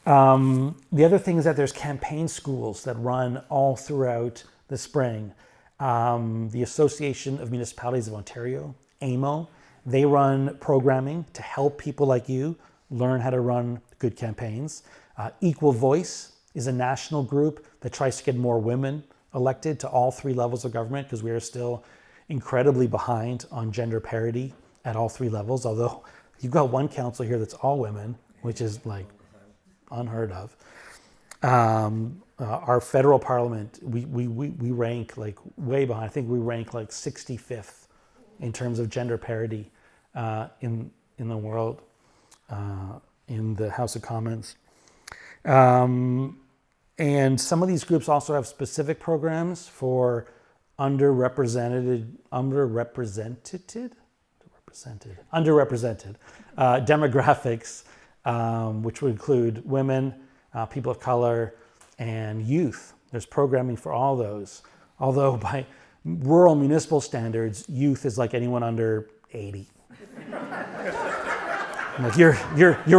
The other thing is that there's campaign schools that run all throughout the spring. The Association of Municipalities of Ontario, AMO, they run programming to help people like you learn how to run good campaigns. Equal Voice is a national group that tries to get more women elected to all 3 levels of government, because we are still incredibly behind on gender parity at all 3 levels, although you've got one council here that's all women, which is like unheard of. Our federal parliament, we rank like way behind. I think we rank like 65th in terms of gender parity in the world, in the House of Commons. And some of these groups also have specific programs for underrepresented demographics, which would include women, people of color, and youth. There's programming for all those. Although by rural municipal standards, youth is like anyone under 80. Like you're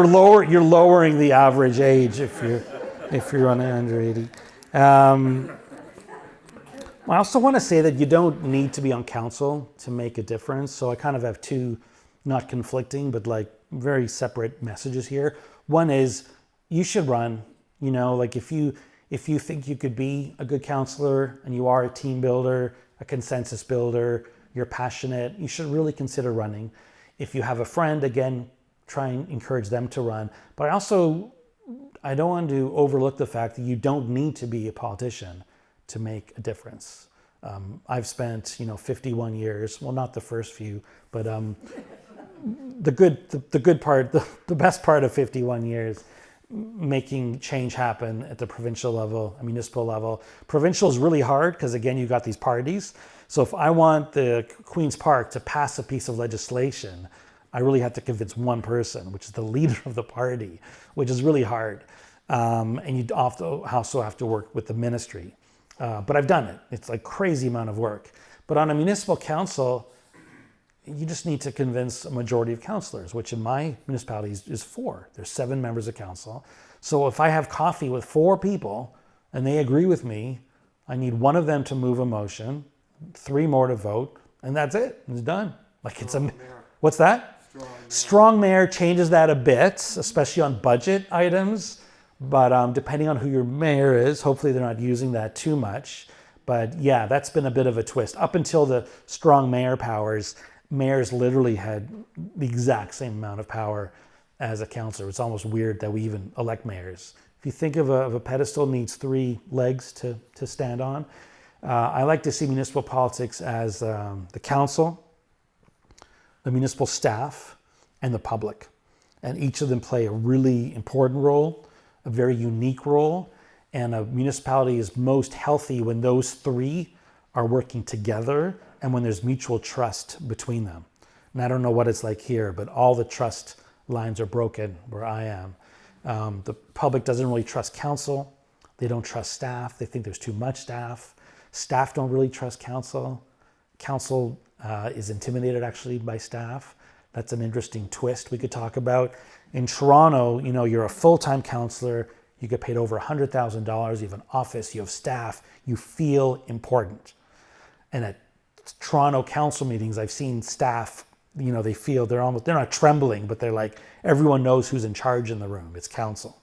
lowering the average age if you're under 80. I also want to say that you don't need to be on council to make a difference. So I kind of have 2, not conflicting, but like very separate messages here. One is you should run. Like if you think you could be a good councillor and you are a team builder, a consensus builder, you're passionate, you should really consider running. If you have a friend, again, try and encourage them to run. But I don't want to overlook the fact that you don't need to be a politician to make a difference. I've spent 51 years, well, not the first few, but the best part of 51 years making change happen at the provincial level, municipal level. Provincial is really hard because, again, you got these parties. So if I want the Queen's Park to pass a piece of legislation, I really have to convince one person, which is the leader of the party, which is really hard. And you also have to work with the ministry. But I've done it. It's like crazy amount of work. But on a municipal council, you just need to convince a majority of councillors, which in my municipality is 4. There's 7 members of council. So if I have coffee with 4 people and they agree with me, I need one of them to move a motion, 3 more to vote, and that's it. It's done. What's that? Strong mayor changes that a bit, especially on budget items. But depending on who your mayor is, hopefully they're not using that too much. But yeah, that's been a bit of a twist. Up until the strong mayor powers, mayors literally had the exact same amount of power as a councillor. It's almost weird that we even elect mayors. If you think of a pedestal needs 3 legs to stand on, I like to see municipal politics as the council, the municipal staff, and the public. And each of them play a really important role, a very unique role. And a municipality is most healthy when those 3 are working together and when there's mutual trust between them. And I don't know what it's like here, but all the trust lines are broken where I am. The public doesn't really trust council. They don't trust staff. They think there's too much staff. Staff don't really trust council. Council is intimidated actually by staff. That's an interesting twist we could talk about. In Toronto, you're a full-time councillor. You get paid over $100,000. You have an office. You have staff. You feel important. And at Toronto council meetings, I've seen staff, they feel they're not trembling, but they're like, everyone knows who's in charge in the room. It's council.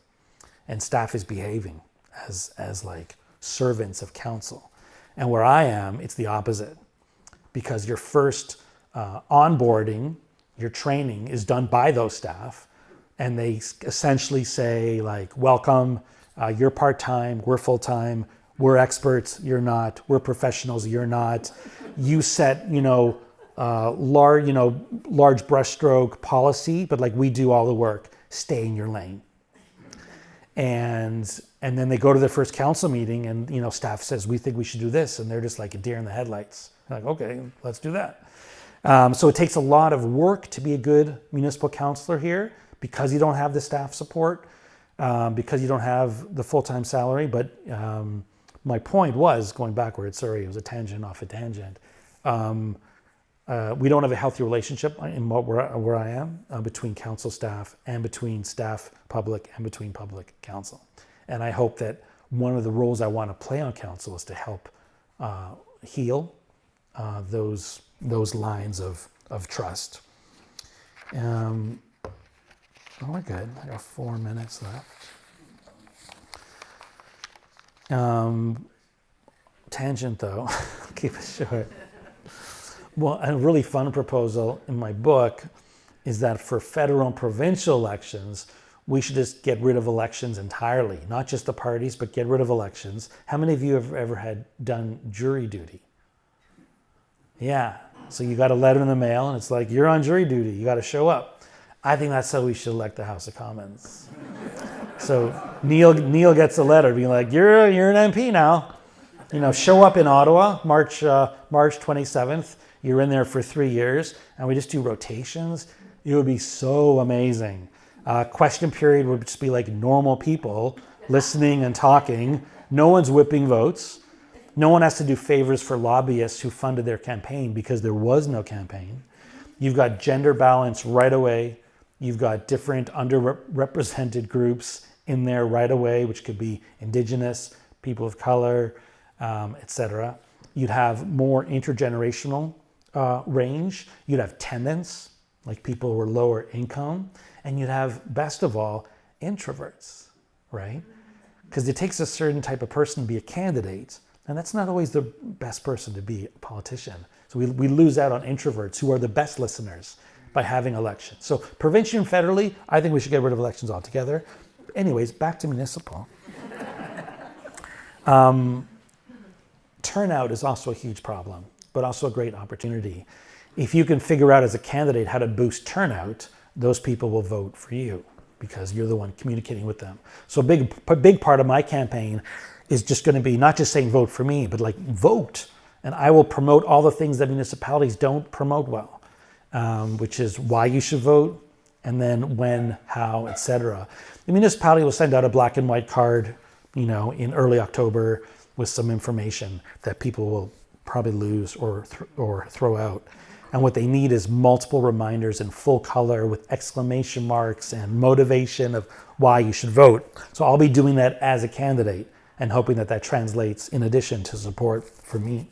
And staff is behaving as like servants of council. And where I am, it's the opposite. Because your first onboarding, your training is done by those staff. And they essentially say like, welcome, you're part-time, we're full-time, we're experts, you're not, we're professionals, you're not. You set, large brushstroke policy, but like we do all the work, stay in your lane. And then they go to their first council meeting and, staff says, we think we should do this. And they're just like a deer in the headlights. They're like, okay, let's do that. So it takes a lot of work to be a good municipal councillor here because you don't have the staff support, because you don't have the full-time salary. But my point was, going backwards, sorry, it was a tangent off a tangent. We don't have a healthy relationship where I am between council staff and between staff public and between public council. And I hope that one of the roles I want to play on council is to help heal those lines of trust. We're good. I got 4 minutes left. Tangent though, keep it short. Well, a really fun proposal in my book is that for federal and provincial elections, we should just get rid of elections entirely, not just the parties, but get rid of elections. How many of you have ever done jury duty? Yeah, so you got a letter in the mail and it's like, you're on jury duty, you got to show up. I think that's how we should elect the House of Commons. So Neil gets a letter being like, you're an MP now. Show up in Ottawa, March 27th. You're in there for 3 years, and we just do rotations. It would be so amazing. Question period would just be like normal people listening and talking. No one's whipping votes. No one has to do favors for lobbyists who funded their campaign because there was no campaign. You've got gender balance right away. You've got different underrepresented groups in there right away, which could be Indigenous, people of color, etc. You'd have more intergenerational range. You'd have tenants, like people who are lower income. And you'd have, best of all, introverts, right? Because it takes a certain type of person to be a candidate. And that's not always the best person to be a politician. So we lose out on introverts who are the best listeners by having elections. So provincially and federally, I think we should get rid of elections altogether. Anyways, back to municipal. Turnout is also a huge problem, but also a great opportunity. If you can figure out as a candidate how to boost turnout, those people will vote for you because you're the one communicating with them. So a big part of my campaign is just going to be not just saying vote for me, but like vote. And I will promote all the things that municipalities don't promote well, which is why you should vote, and then when, how, etc. The municipality will send out a black and white card, in early October with some information that people will probably lose or throw out. And what they need is multiple reminders in full color with exclamation marks and motivation of why you should vote. So I'll be doing that as a candidate and hoping that translates in addition to support for me.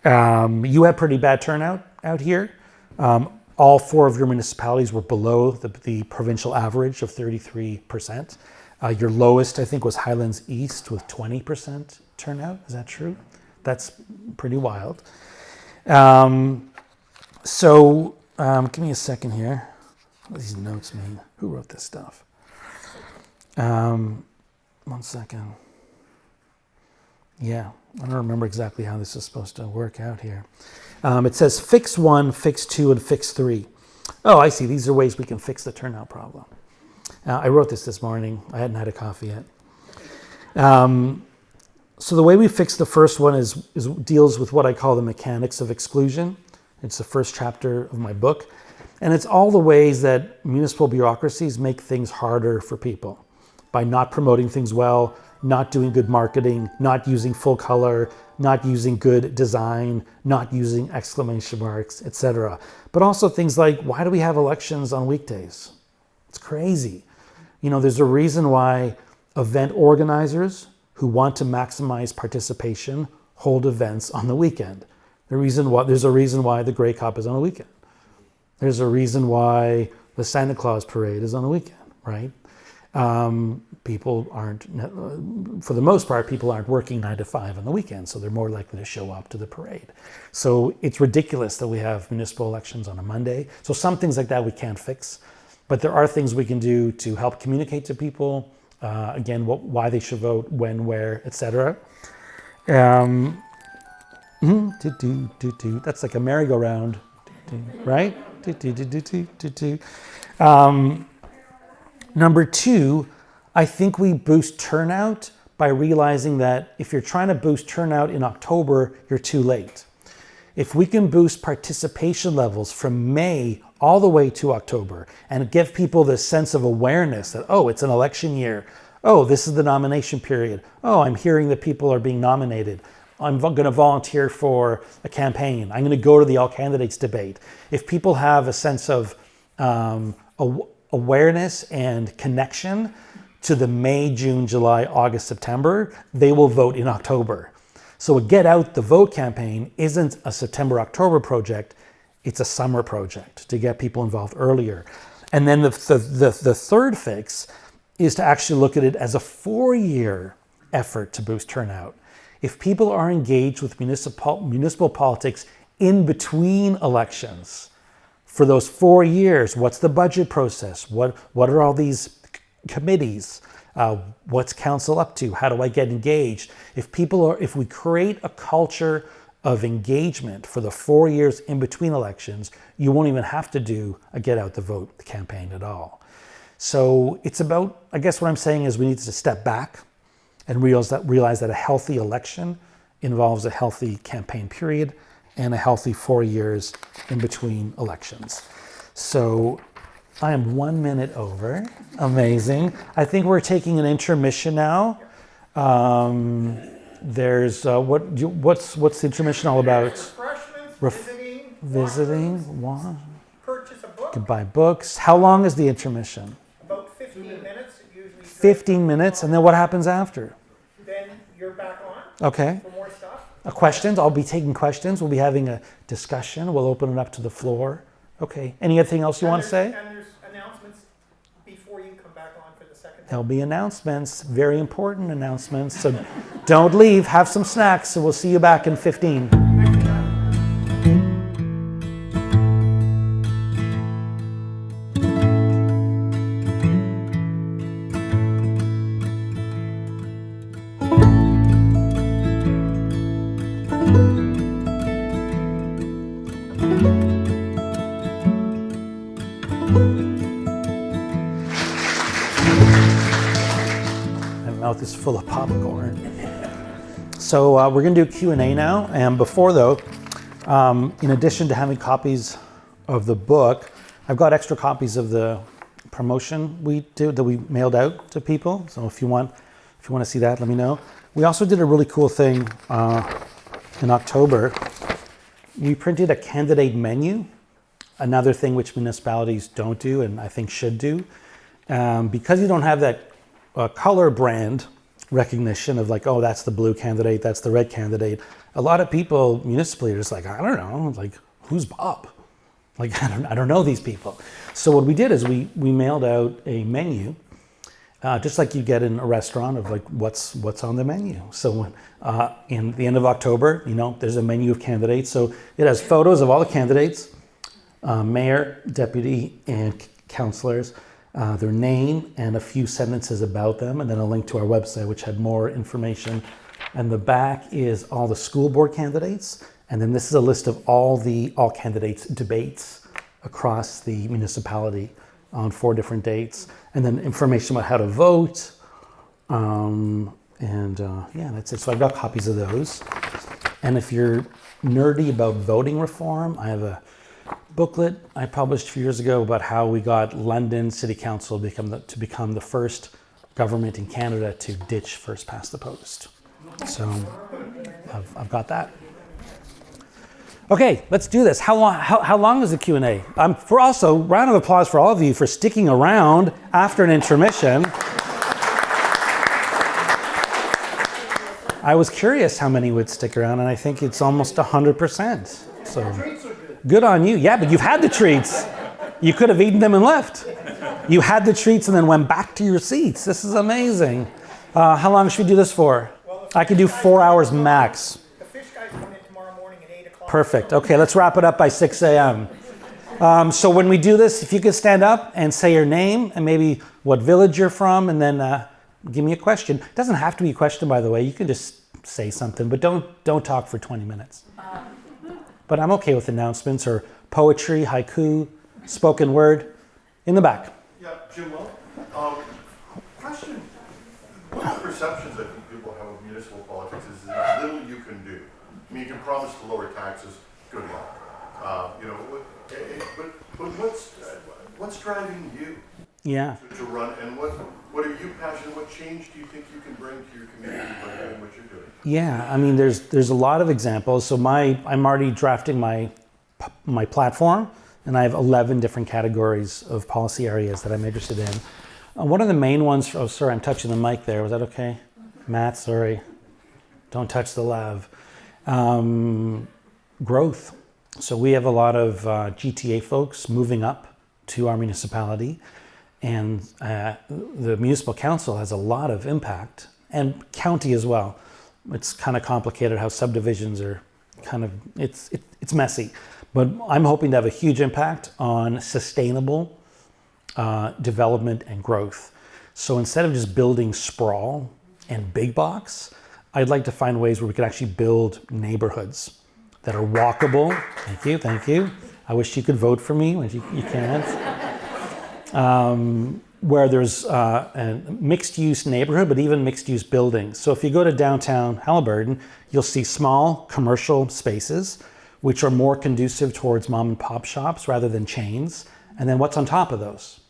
You had pretty bad turnout out here. All 4 of your municipalities were below the provincial average of 33%. Your lowest, I think, was Highlands East with 20% turnout. Is that true? That's pretty wild. So give me a second here. What do these notes mean? Who wrote this stuff? 1 second. Yeah, I don't remember exactly how this is supposed to work out here. It says fix 1, fix 2, and fix 3. Oh, I see. These are ways we can fix the turnout problem. I wrote this morning. I hadn't had a coffee yet. So the way we fix the first one is deals with what I call the mechanics of exclusion. It's the first chapter of my book. And it's all the ways that municipal bureaucracies make things harder for people by not promoting things well, not doing good marketing, not using full color, not using good design, not using exclamation marks, etc. But also things like, why do we have elections on weekdays? It's crazy. There's a reason why event organizers who want to maximize participation hold events on the weekend. There's a reason why the Grey Cup is on a weekend. There's a reason why the Santa Claus parade is on a weekend, right? People aren't, for the most part, people aren't working 9 to 5 on the weekend, so they're more likely to show up to the parade. So it's ridiculous that we have municipal elections on a Monday. So some things like that we can't fix, but there are things we can do to help communicate to people, again, why they should vote, when, where, etc. That's like a merry-go-round, right? Number 2, I think we boost turnout by realizing that if you're trying to boost turnout in October, you're too late. If we can boost participation levels from May all the way to October and give people this sense of awareness that, oh, it's an election year. Oh, this is the nomination period. Oh, I'm hearing that people are being nominated. I'm going to volunteer for a campaign. I'm going to go to the all candidates debate. If people have a sense of awareness and connection to the May, June, July, August, September, they will vote in October. So a Get Out the Vote campaign isn't a September, October project. It's a summer project to get people involved earlier. And then the third fix is to actually look at it as a 4-year effort to boost turnout. If people are engaged with municipal politics in between elections, for those 4 years, what's the budget process? What are all these committees? What's council up to? How do I get engaged? If we create a culture of engagement for the 4 years in between elections, you won't even have to do a Get Out the Vote campaign at all. So it's about, I guess what I'm saying is we need to step back and realize that a healthy election involves a healthy campaign period and a healthy 4 years in between elections. So I am 1 minute over. Amazing. I think we're taking an intermission now. There's what's the intermission all about? Refreshments, visiting, purchase a book. You can buy books. How long is the intermission? About 15 minutes. Usually 15 minutes, and then what happens after? Then you're back on. Okay. For more stuff. Questions. I'll be taking questions. We'll be having a discussion. We'll open it up to the floor. Okay. Anything else you want to say? And there's announcements before you come back on for the second. There'll be announcements, very important announcements. So don't leave. Have some snacks. So we'll see you back in 15. mouth is full of popcorn. So we're going to do Q&A now. And before though, in addition to having copies of the book, I've got extra copies of the promotion we did that we mailed out to people. So if you want to see that, let me know. We also did a really cool thing in October. We printed a candidate menu, another thing which municipalities don't do and I think should do. Because you don't have that color brand recognition of like, oh, that's the blue candidate, that's the red candidate. A lot of people municipally are just like, I don't know, like who's Bob? Like I don't know these people. So what we did is we mailed out a menu, just like you get in a restaurant of like what's on the menu. So in the end of October, there's a menu of candidates. So it has photos of all the candidates, mayor, deputy, and councillors. Their name and a few sentences about them, and then a link to our website, which had more information. And the back is all the school board candidates. And then this is a list of all candidates' debates across the municipality on 4 different dates. And then information about how to vote. That's it. So I've got copies of those. And if you're nerdy about voting reform, I have a booklet I published a few years ago about how we got London City Council to become the first government in Canada to ditch first past the post. So I've got that. Okay, let's do this. How long is the Q&A? For also, round of applause for all of you for sticking around after an intermission. I was curious how many would stick around, and I think it's almost 100%. So. Good on you. Yeah, but you've had the treats. You could have eaten them and left. You had the treats and then went back to your seats. This is amazing. How long should we do this for? Well, I could do 4 hours max. The fish guys come in tomorrow morning at 8 o'clock. Perfect. Okay, let's wrap it up by 6 a.m. So when we do this, if you could stand up and say your name and maybe what village you're from, and then give me a question. It doesn't have to be a question, by the way. You can just say something, but don't talk for 20 minutes. But I'm okay with announcements or poetry, haiku, spoken word. In the back. Yeah, Jim, question. One of the perceptions I think people have of municipal politics is there's little you can do. I mean, you can promise to lower taxes, good luck. But what's driving you to run, and what are you passionate, what change do you think you can bring to your community by doing what you're doing? Yeah, I mean, there's a lot of examples. So I'm already drafting my platform, and I have 11 different categories of policy areas that I'm interested in. One of the main ones, oh, sorry, I'm touching the mic there. Was that okay? Matt, sorry. Don't touch the lav. Growth. So we have a lot of GTA folks moving up to our municipality, and the municipal council has a lot of impact, and county as well. It's kind of complicated how subdivisions are it's messy, but I'm hoping to have a huge impact on sustainable development and growth. So instead of just building sprawl and big box, I'd like to find ways where we could actually build neighborhoods that are walkable. Thank you. I wish you could vote for me when you can't. Where there's a mixed-use neighborhood, but even mixed-use buildings. So if you go to downtown Halliburton, you'll see small commercial spaces, which are more conducive towards mom and pop shops rather than chains. And then what's on top of those?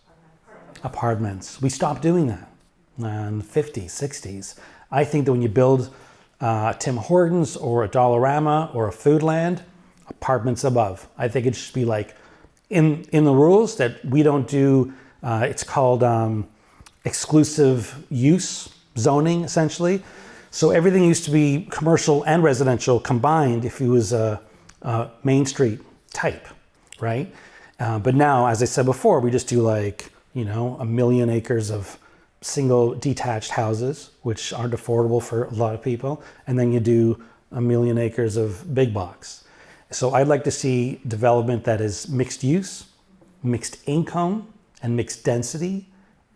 Apartments. We stopped doing that in the 50s, 60s. I think that when you build Tim Hortons or a Dollarama or a Foodland, apartments above. I think it should be like in the rules that we don't do. It's called exclusive use zoning, essentially. So everything used to be commercial and residential combined if it was a Main Street type, right? But now, as I said before, we just do like, 1 million acres of single detached houses, which aren't affordable for a lot of people. And then you do 1 million acres of big box. So I'd like to see development that is mixed use, mixed income, and mixed density,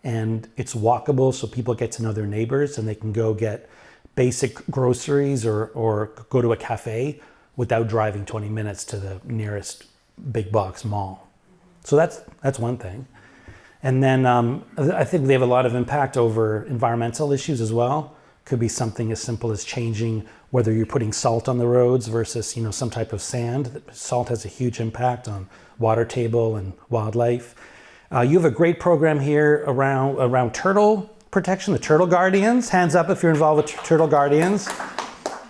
and it's walkable so people get to know their neighbors and they can go get basic groceries or go to a cafe without driving 20 minutes to the nearest big box mall. So that's one thing. And then I think they have a lot of impact over environmental issues as well. Could be something as simple as changing whether you're putting salt on the roads versus, some type of sand. Salt has a huge impact on water table and wildlife. You have a great program here around turtle protection, the Turtle Guardians. Hands up if you're involved with Turtle Guardians.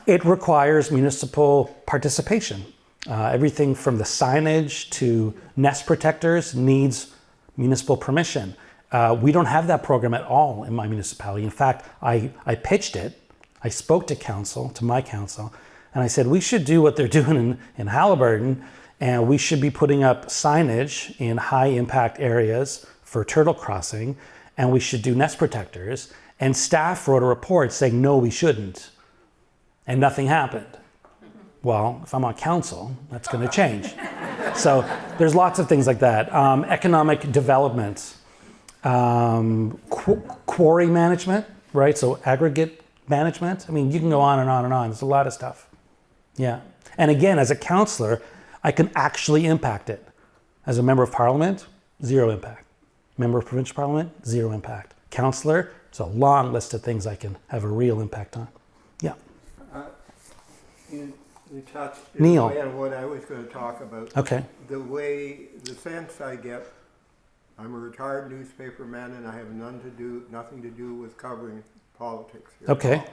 It requires municipal participation. Everything from the signage to nest protectors needs municipal permission. We don't have that program at all in my municipality. In fact, I pitched it. I spoke to my council, and I said, we should do what they're doing in Haliburton, and we should be putting up signage in high impact areas for turtle crossing, and we should do nest protectors. And staff wrote a report saying, no, we shouldn't. And nothing happened. Well, if I'm on council, that's going to change. So there's lots of things like that. Economic development, quarry management, right? So aggregate management. I mean, you can go on and on and on. There's a lot of stuff. Yeah. And again, as a councillor, I can actually impact it. As a member of parliament, zero impact. Member of provincial parliament, zero impact. Councillor, it's a long list of things I can have a real impact on. Yeah. You touched Neil. on what I was going to talk about. Okay. The sense I get, I'm a retired newspaper man and I have nothing to do with covering politics here. Okay.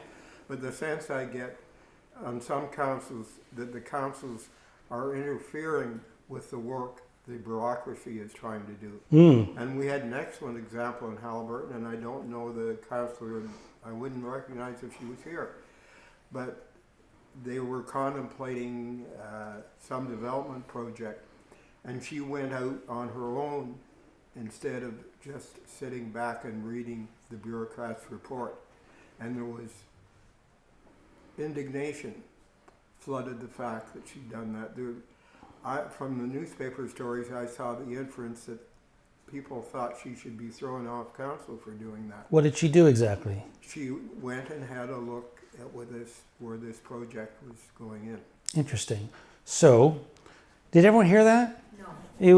But the sense I get on some councils, that the councils are interfering with the work the bureaucracy is trying to do. And we had an excellent example in Haliburton, and I don't know the councillor, I wouldn't recognize if she was here. But they were contemplating some development project, and she went out on her own instead of just sitting back and reading the bureaucrat's report. And there was indignation flooded the fact that she'd done that. From the newspaper stories, I saw the inference that people thought she should be thrown off council for doing that. What did she do exactly? She went and had a look at where this project was going in. Interesting. So, did everyone hear that? No.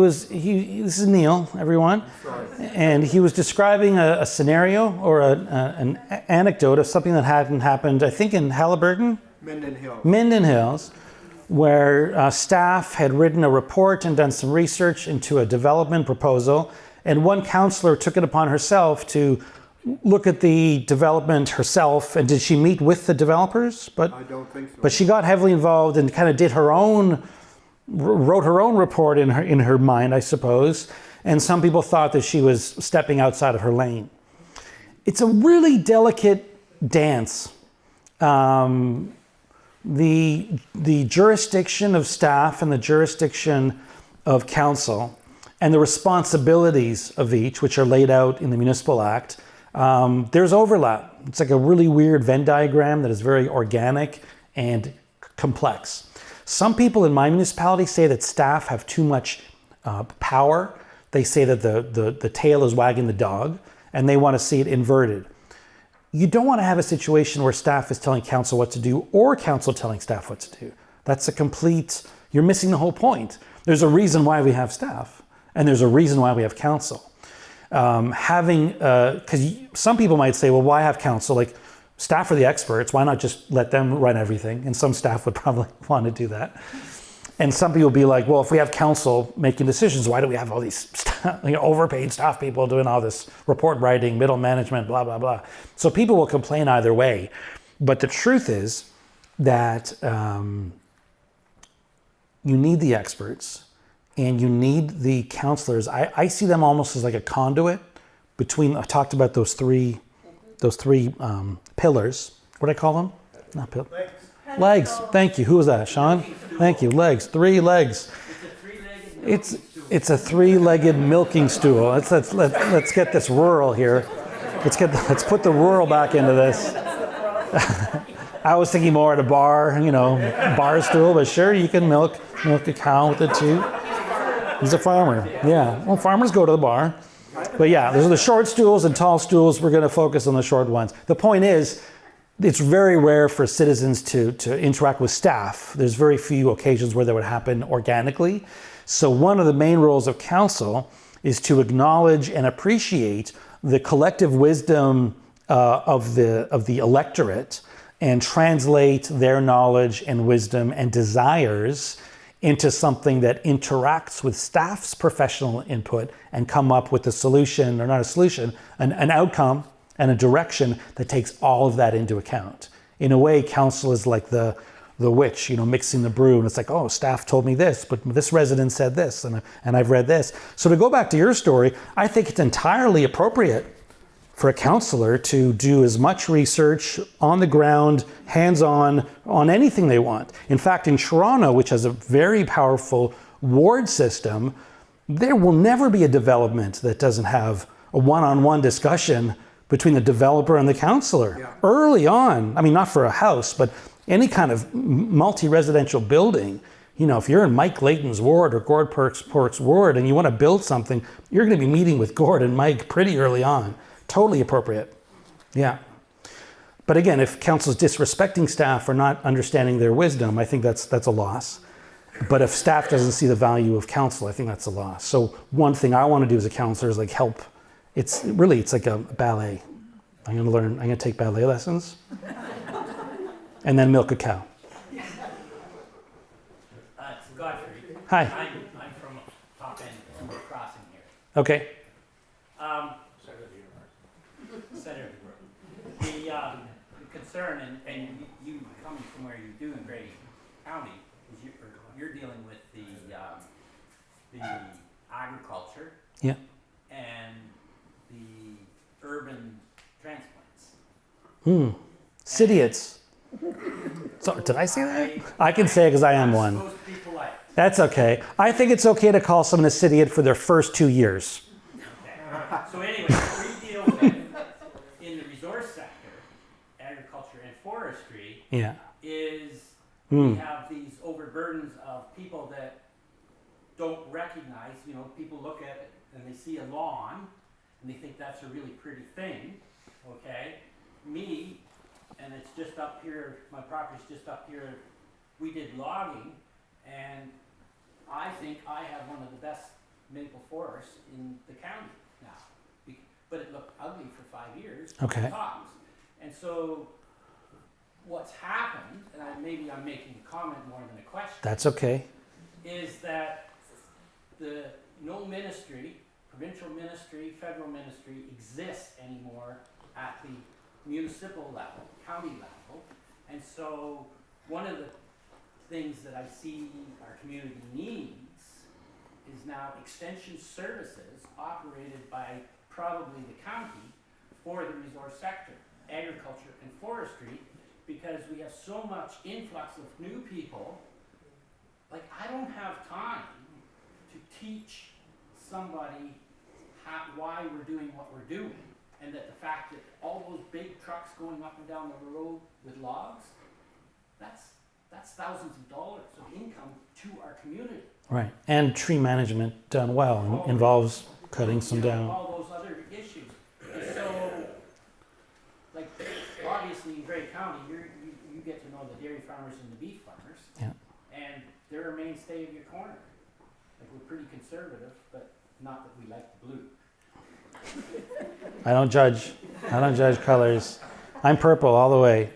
This is Neil, everyone. Sorry. And he was describing a scenario or an anecdote of something that hadn't happened, I think in Haliburton? Minden Hills, where staff had written a report and done some research into a development proposal, and one councillor took it upon herself to look at the development herself. And did she meet with the developers? I don't think so. But she got heavily involved and kind of wrote her own report in her mind, I suppose. And some people thought that she was stepping outside of her lane. It's a really delicate dance. The jurisdiction of staff and the jurisdiction of council and the responsibilities of each, which are laid out in the Municipal Act, there's overlap. It's like a really weird Venn diagram that is very organic and complex. Some people in my municipality say that staff have too much power. They say that the tail is wagging the dog, and they want to see it inverted. You don't want to have a situation where staff is telling council what to do or council telling staff what to do. That's you're missing the whole point. There's a reason why we have staff, and there's a reason why we have council. Because some people might say, well, why have council? Like, staff are the experts. Why not just let them run everything? And some staff would probably want to do that. And some people will be like, well, if we have council making decisions, why do we have all these overpaid staff people doing all this report writing, middle management, blah, blah, blah. So people will complain either way. But the truth is that you need the experts and you need the counselors. I see them almost as like a conduit between, I talked about those three pillars. What do I call them? Not pillars. Legs. Thank you. Who was that? Sean? Thank you. Legs. 3 legs. It's a 3-legged milking stool. Let's get this rural here. Let's put the rural back into this. I was thinking more at a bar, bar stool, but sure, you can milk a cow with it too. He's a farmer. Yeah. Well, farmers go to the bar. But yeah, there's the short stools and tall stools. We're going to focus on the short ones. The point is, it's very rare for citizens to interact with staff. There's very few occasions where that would happen organically. So one of the main roles of council is to acknowledge and appreciate the collective wisdom of the electorate and translate their knowledge and wisdom and desires into something that interacts with staff's professional input and come up with a solution, or not a solution, an outcome and a direction that takes all of that into account. In a way, council is like the witch, mixing the brew, and it's like, oh, staff told me this, but this resident said this, and I've read this. So to go back to your story, I think it's entirely appropriate for a councillor to do as much research on the ground, hands-on, on anything they want. In fact, in Toronto, which has a very powerful ward system, there will never be a development that doesn't have a one-on-one discussion between the developer and the councillor. Yeah. Early on, I mean, not for a house, but any kind of multi-residential building, if you're in Mike Layton's ward or Gord Pork's ward and you want to build something, you're going to be meeting with Gord and Mike pretty early on. Totally appropriate. Yeah. But again, if council's disrespecting staff or not understanding their wisdom, I think that's a loss. But if staff doesn't see the value of council, I think that's a loss. So one thing I want to do as a councillor is help. It's like a ballet. I'm going to take ballet lessons and then milk a cow. It's Godfrey. Hi. I'm from top end of the crossing here. Okay. Center of the group. The concern, and you coming from where you do in Grady County, is you're dealing with the agriculture. Yeah. And the urban transplants. Idiots. So, did I say that? I can say it because I am one. Supposed to be polite. That's okay. I think it's okay to call someone a idiot for their first 2 years. Okay. So anyway, we deal with, in the resource sector, agriculture and forestry, Yeah. is we have these overburdens of people that don't recognize, people look at it and they see a lawn and they think that's a really pretty thing, okay? Me, and it's just up here, my property's just up here, we did logging, and I think I have one of the best maple forests in the county now. But it looked ugly for 5 years. Okay. Tops. And so what's happened, and maybe I'm making a comment more than a question, That's okay. is that no ministry, provincial ministry, federal ministry exists anymore at the municipal level, county level. And so one of the things that I see our community needs is now extension services operated by probably the county for the resource sector, agriculture and forestry, because we have so much influx of new people. Like, I don't have time to teach somebody why we're doing what we're doing, and that the fact that all those big trucks going up and down the road with logs, that's thousands of dollars of income to our community. Right. And tree management done well involves cutting some down. All those other issues. And so, like, obviously in Grey County, you get to know the dairy farmers and the beef farmers. Yeah. And they're a mainstay of your corner. Like, we're pretty conservative, but not that we like the blue. I don't judge colors. I'm purple all the way.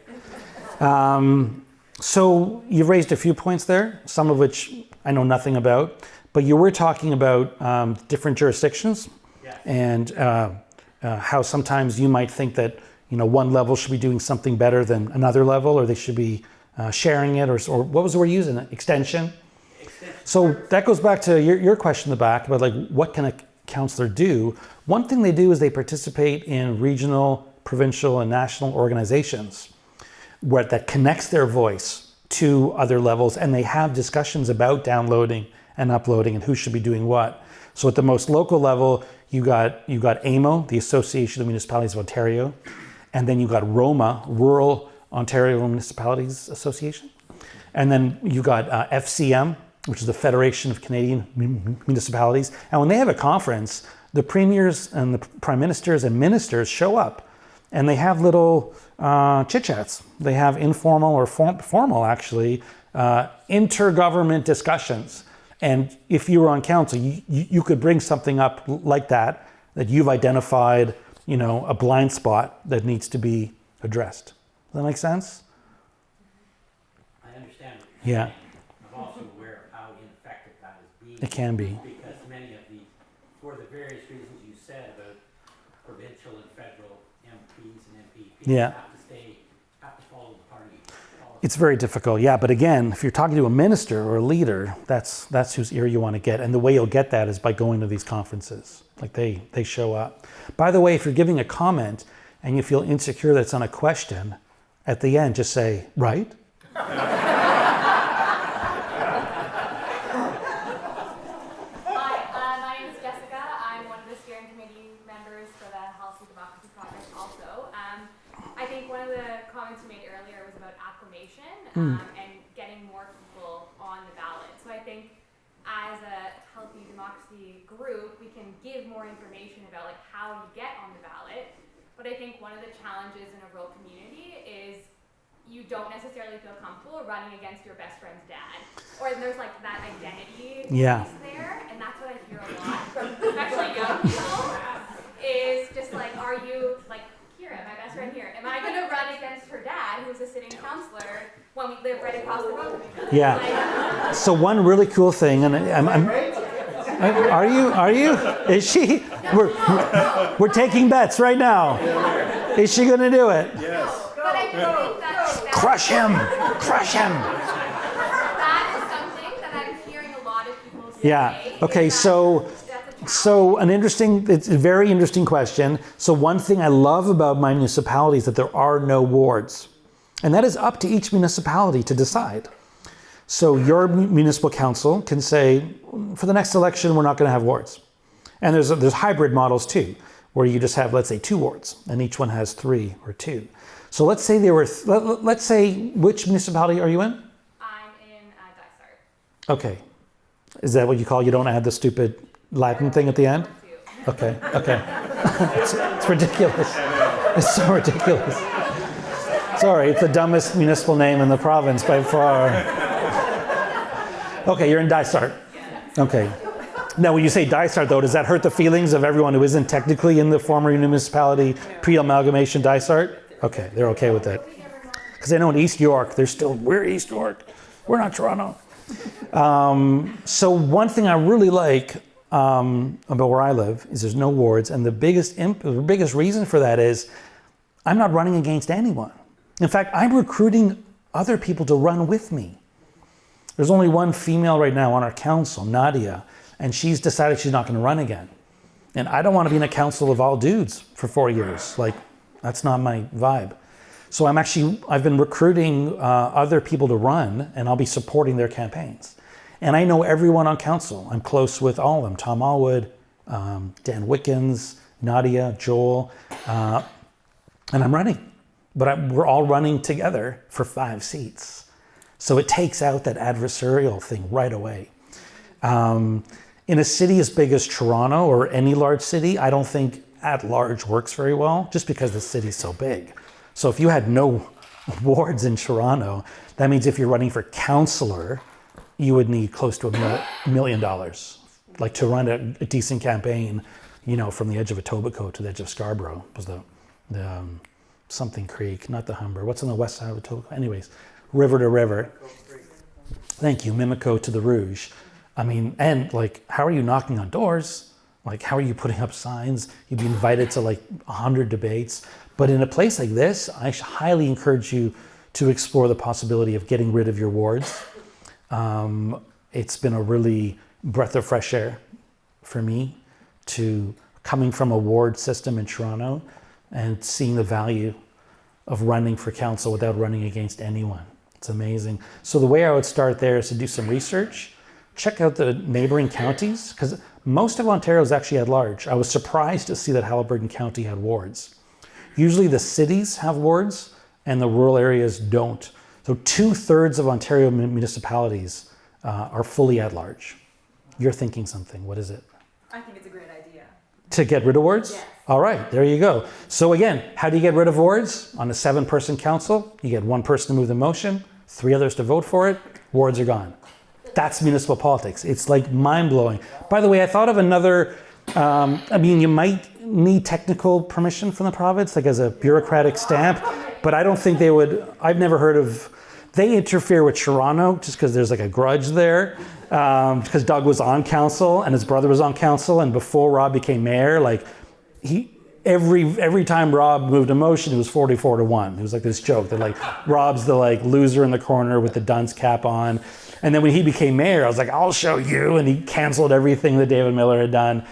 So you've raised a few points there, some of which I know nothing about, but you were talking about different jurisdictions. Yes. And how sometimes you might think that one level should be doing something better than another level, or they should be sharing it, or what was the word using? Extension. So that goes back to your question in the back about what can a counselor do? One thing they do is they participate in regional, provincial, and national organizations that connects their voice to other levels, and they have discussions about downloading and uploading and who should be doing what. So at the most local level, you got AMO, the Association of Municipalities of Ontario, and then you got ROMA, Rural Ontario Municipalities Association, and then you got FCM, which is the Federation of Canadian Municipalities. And when they have a conference, the premiers and the prime ministers and ministers show up, and they have little chit-chats. They have informal or formal, actually, intergovernment discussions. And if you were on council, you could bring something up like that you've identified, a blind spot that needs to be addressed. Does that make sense? I understand what you're Yeah. saying. I'm also aware of how ineffective that is being. It can be. Because many of for the various reasons you said about provincial and federal MPs and MPPs Yeah. have to follow the party policy. It's very difficult, yeah. But again, if you're talking to a minister or a leader, that's whose ear you want to get. And the way you'll get that is by going to these conferences. Like they show up. By the way, if you're giving a comment and you feel insecure that's on a question, at the end, just say, right? And getting more people on the ballot. So I think as a healthy democracy group, we can give more information about like how you get on the ballot. But I think one of the challenges in a rural community is you don't necessarily feel comfortable running against your best friend's dad. Or there's like that identity piece there. And that's what I hear a lot from especially young people is just like, are you like, Kira, my best friend here, am I going to run against her dad, who's a sitting councilor, when we live right across the road from each other? Yeah. So one really cool thing, and are you? Is she? We're taking bets right now. Is she going to do it? Yes. But I think that Crush him! Crush him! that is something that I'm hearing a lot of people say. Yeah. Okay. is that So that's a challenge. it's a very interesting question. So one thing I love about my municipality is that there are no wards. And that is up to each municipality to decide. So your municipal council can say, for the next election, we're not going to have wards. And there's hybrid models too, where you just have, let's say, 2 wards, and each one has 3 or 2. So let's say let's say, which municipality are you in? I'm in Dysart. Okay. Is that what you call, you don't add the stupid Latin thing at the end? Okay. It's ridiculous. It's so ridiculous. Sorry, it's the dumbest municipal name in the province by far. Okay, you're in Dysart. Okay. Now, when you say Dysart, though, does that hurt the feelings of everyone who isn't technically in the former municipality pre-amalgamation Dysart? Okay, they're okay with that. Because I know in East York, we're East York. We're not Toronto. So one thing I really like about where I live is there's no wards. And the biggest reason for that is I'm not running against anyone. In fact, I'm recruiting other people to run with me. There's only one female right now on our council, Nadia, and she's decided she's not going to run again. And I don't want to be in a council of all dudes for 4 years. Like, that's not my vibe. So I've been recruiting other people to run, and I'll be supporting their campaigns. And I know everyone on council. I'm close with all of them. Tom Allwood, Dan Wickens, Nadia, Joel, and I'm running. But we're all running together for 5 seats. So it takes out that adversarial thing right away. In a city as big as Toronto or any large city, I don't think at large works very well, just because the city's so big. So if you had no wards in Toronto, that means if you're running for councillor, you would need close to $1 million, like to run a decent campaign, from the edge of Etobicoke to the edge of Scarborough was the something creek, not the Humber. What's on the west side of Etobicoke? Anyways, river to river. Thank you, Mimico to the Rouge. I mean, and like, how are you knocking on doors? Like, how are you putting up signs? You'd be invited to like 100 debates. But in a place like this, I highly encourage you to explore the possibility of getting rid of your wards. It's been a really breath of fresh air for me to coming from a ward system in Toronto and seeing the value of running for council without running against anyone. It's amazing. So the way I would start there is to do some research, check out the neighboring counties, because most of Ontario is actually at large. I was surprised to see that Haliburton County had wards. Usually the cities have wards and the rural areas don't. So 2/3 of Ontario municipalities are fully at large. You're thinking something, what is it? I think it's a great idea. To get rid of wards? Yes. All right, there you go. So again, how do you get rid of wards? On a 7-person council, you get 1 person to move the motion, 3 others to vote for it, wards are gone. that's municipal politics. It's like mind-blowing. By the way, I thought of another, you might need technical permission from the province, like as a bureaucratic stamp, but I don't think they would. I've never heard of, they interfere with Toronto just because there's like a grudge there, because Doug was on council and his brother was on council, and before Rob became mayor, like every time Rob moved a motion, it was 44-1. It was like this joke that like Rob's the like loser in the corner with the dunce cap on. And then when he became mayor, I was like, I'll show you. And he canceled everything that David Miller had done.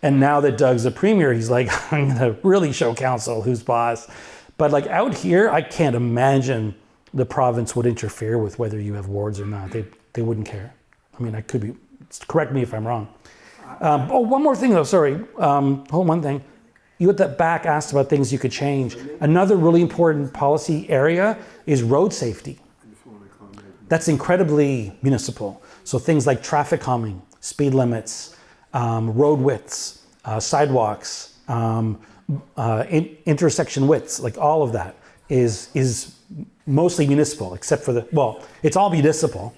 And now that Doug's the premier, he's like, I'm going to really show council who's boss. But like out here, I can't imagine the province would interfere with whether you have wards or not. They wouldn't care. I mean, I could be, correct me if I'm wrong. One more thing though, sorry. Hold one thing. You at the back asked about things you could change. Another really important policy area is road safety. That's incredibly municipal. So things like traffic calming, speed limits, road widths, sidewalks, intersection widths, like all of that is mostly municipal, except for it's all municipal,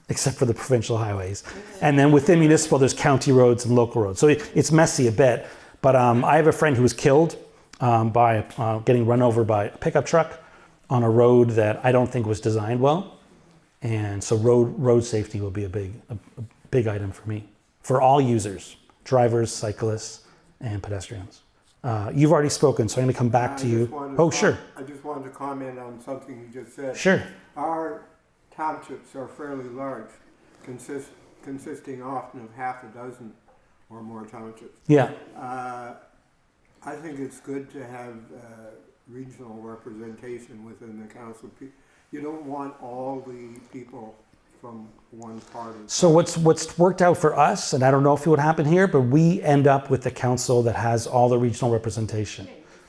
except for the provincial highways. And then within municipal, there's county roads and local roads. So it's messy a bit. But I have a friend who was killed by getting run over by a pickup truck on a road that I don't think was designed well. And so road safety will be a big item for me, for all users, drivers, cyclists, and pedestrians. You've already spoken, so I'm going to come back to you. Sure. I just wanted to comment on something you just said. Sure. Our townships are fairly large, consisting often of half a dozen or more townships. Yeah. I think it's good to have regional representation within the council. You don't want all the people from one part of the So what's worked out for us, and I don't know if it would happen here, but we end up with the council that has all the regional representation.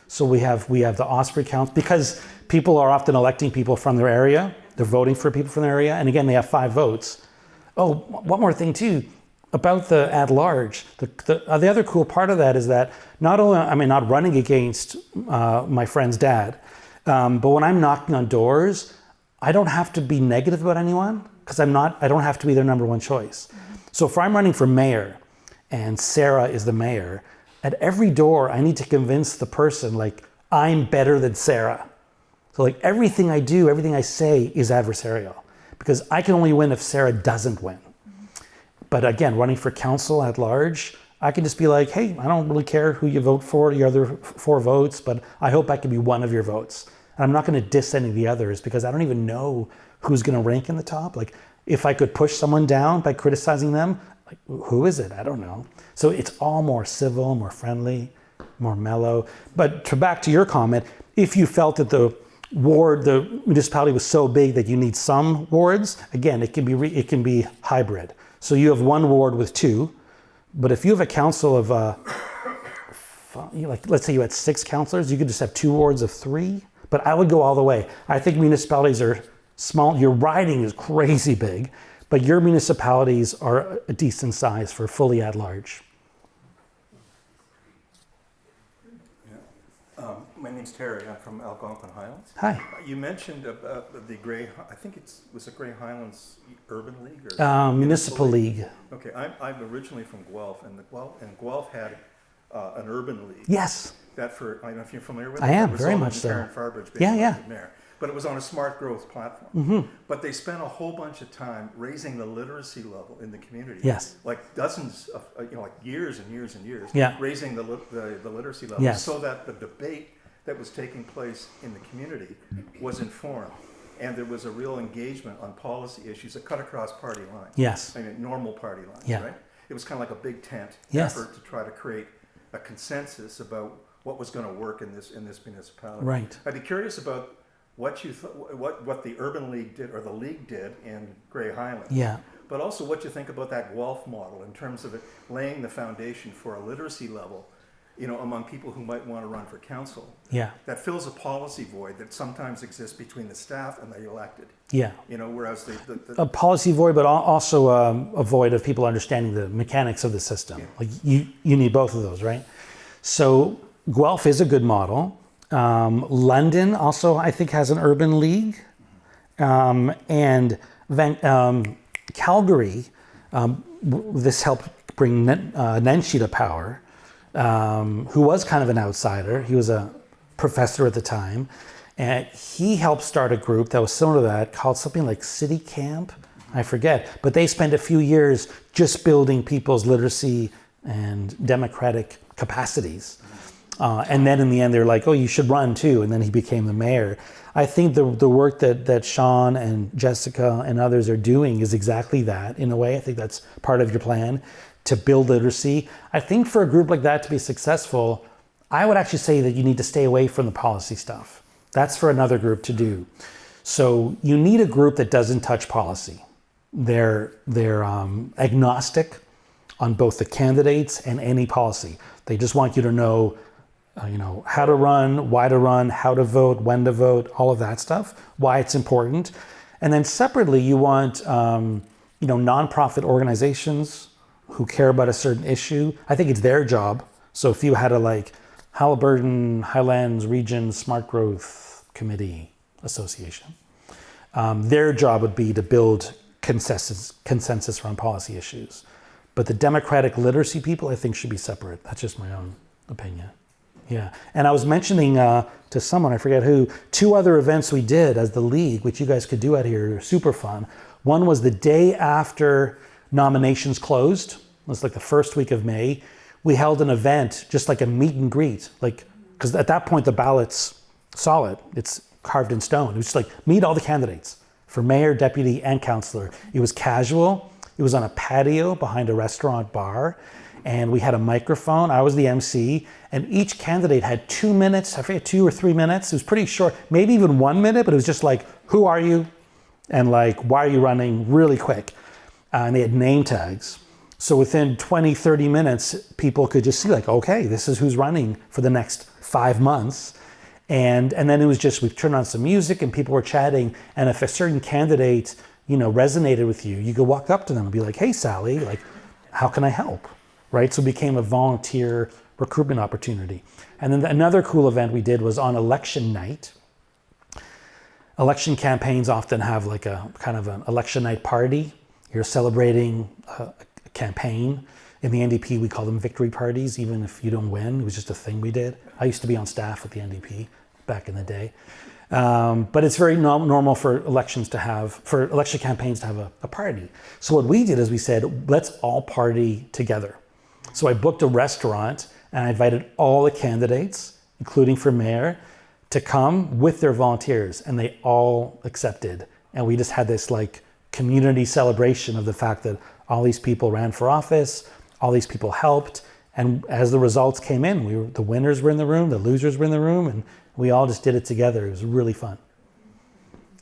So we have the Osprey Council, because people are often electing people from their area. They're voting for people from their area, and again, they have 5 votes. Oh, one more thing too. About the at-large, the other cool part of that is that not only am I not running against my friend's dad, but when I'm knocking on doors, I don't have to be negative about anyone because I don't have to be their number one choice. So if I'm running for mayor and Sarah is the mayor, at every door I need to convince the person like I'm better than Sarah. So like everything I do, everything I say is adversarial because I can only win if Sarah doesn't win. But again, running for council at large, I can just be like, hey, I don't really care who you vote for, your other 4 votes, but I hope I can be one of your votes. And I'm not going to diss any of the others because I don't even know who's going to rank in the top. Like if I could push someone down by criticizing them, like who is it? I don't know. So it's all more civil, more friendly, more mellow. But back to your comment, if you felt that the municipality was so big that you need some wards, again, it can be hybrid. So you have 1 ward with 2, but if you have a council of, let's say you had 6 councillors, you could just have 2 wards of 3. But I would go all the way. I think municipalities are small. Your riding is crazy big, but your municipalities are a decent size for fully at large. My name's Terry. I'm from Algonquin Highlands. Hi. You mentioned about the Grey. I think was it Grey Highlands Urban League or Municipal League. Okay, I'm originally from Guelph, and Guelph had an urban league. Yes. I don't know if you're familiar with it. I am, it was very owned much in so. Karen Farbridge, Yeah. Mayor. But it was on a smart growth platform. Mm-hmm. But they spent a whole bunch of time raising the literacy level in the community. Yes. Like dozens of, like years and years and years. Yeah. Raising the literacy level Yes. so that the debate that was taking place in the community was informed. And there was a real engagement on policy issues that cut across party lines. Yes. I mean, normal party lines, Yeah. right? It was kind of like a big tent Yes. effort to try to create a consensus about what was going to work in this municipality. Right. I'd be curious about what you what the Urban League did or the League did in Grey Highlands. Yeah. But also what you think about that Guelph model in terms of it laying the foundation for a literacy level, among people who might want to run for council. Yeah. That fills a policy void that sometimes exists between the staff and the elected. Yeah. Whereas A policy void, but also a void of people understanding the mechanics of the system. Yeah. Like you need both of those, right? So Guelph is a good model. London also, I think, has an urban league. And Calgary, this helped bring Nenshi to power, who was kind of an outsider. He was a professor at the time. And he helped start a group that was similar to that called something like City Camp. I forget. But they spent a few years just building people's literacy and democratic capacities. And then in the end, they're like, oh, you should run too. And then he became the mayor. I think the work that Sean and Jessica and others are doing is exactly that in a way. I think that's part of your plan to build literacy. I think for a group like that to be successful, I would actually say that you need to stay away from the policy stuff. That's for another group to do. So you need a group that doesn't touch policy. They're agnostic on both the candidates and any policy. They just want you to know, how to run, why to run, how to vote, when to vote, all of that stuff, why it's important. And then separately, you want, nonprofit organizations who care about a certain issue. I think it's their job. So if you had a Halliburton Highlands Region Smart Growth Committee Association, their job would be to build consensus around policy issues. But the democratic literacy people, I think, should be separate. That's just my own opinion. Yeah. And I was mentioning to someone, I forget who, 2 other events we did as the league, which you guys could do out here, super fun. One was the day after nominations closed. It was like the first week of May. We held an event, just like a meet and greet, because at that point the ballot's solid, it's carved in stone. It was just like meet all the candidates for mayor, deputy, and councillor. It was casual. It was on a patio behind a restaurant bar, and we had a microphone. I was the MC, and each candidate had 2 minutes, I forget, 2 or 3 minutes. It was pretty short, maybe even 1 minute, but it was just like, who are you? And why are you running? Really quick. And they had name tags. So within 20, 30 minutes, people could just see okay, this is who's running for the next 5 months. And then it was just, we turned on some music and people were chatting. And if a certain candidate, resonated with you, you could walk up to them and be like, hey, Sally, how can I help? Right? So it became a volunteer recruitment opportunity. And then another cool event we did was on election night. Election campaigns often have a kind of an election night party. You're celebrating a campaign. In the NDP, we call them victory parties, even if you don't win. It was just a thing we did. I used to be on staff with the NDP back in the day. But it's very normal for election campaigns to have a party. So what we did is we said, let's all party together. So I booked a restaurant and I invited all the candidates, including for mayor, to come with their volunteers, and they all accepted. And we just had this community celebration of the fact that all these people ran for office, all these people helped, and as the results came in, the winners were in the room, the losers were in the room, and we all just did it together. It was really fun.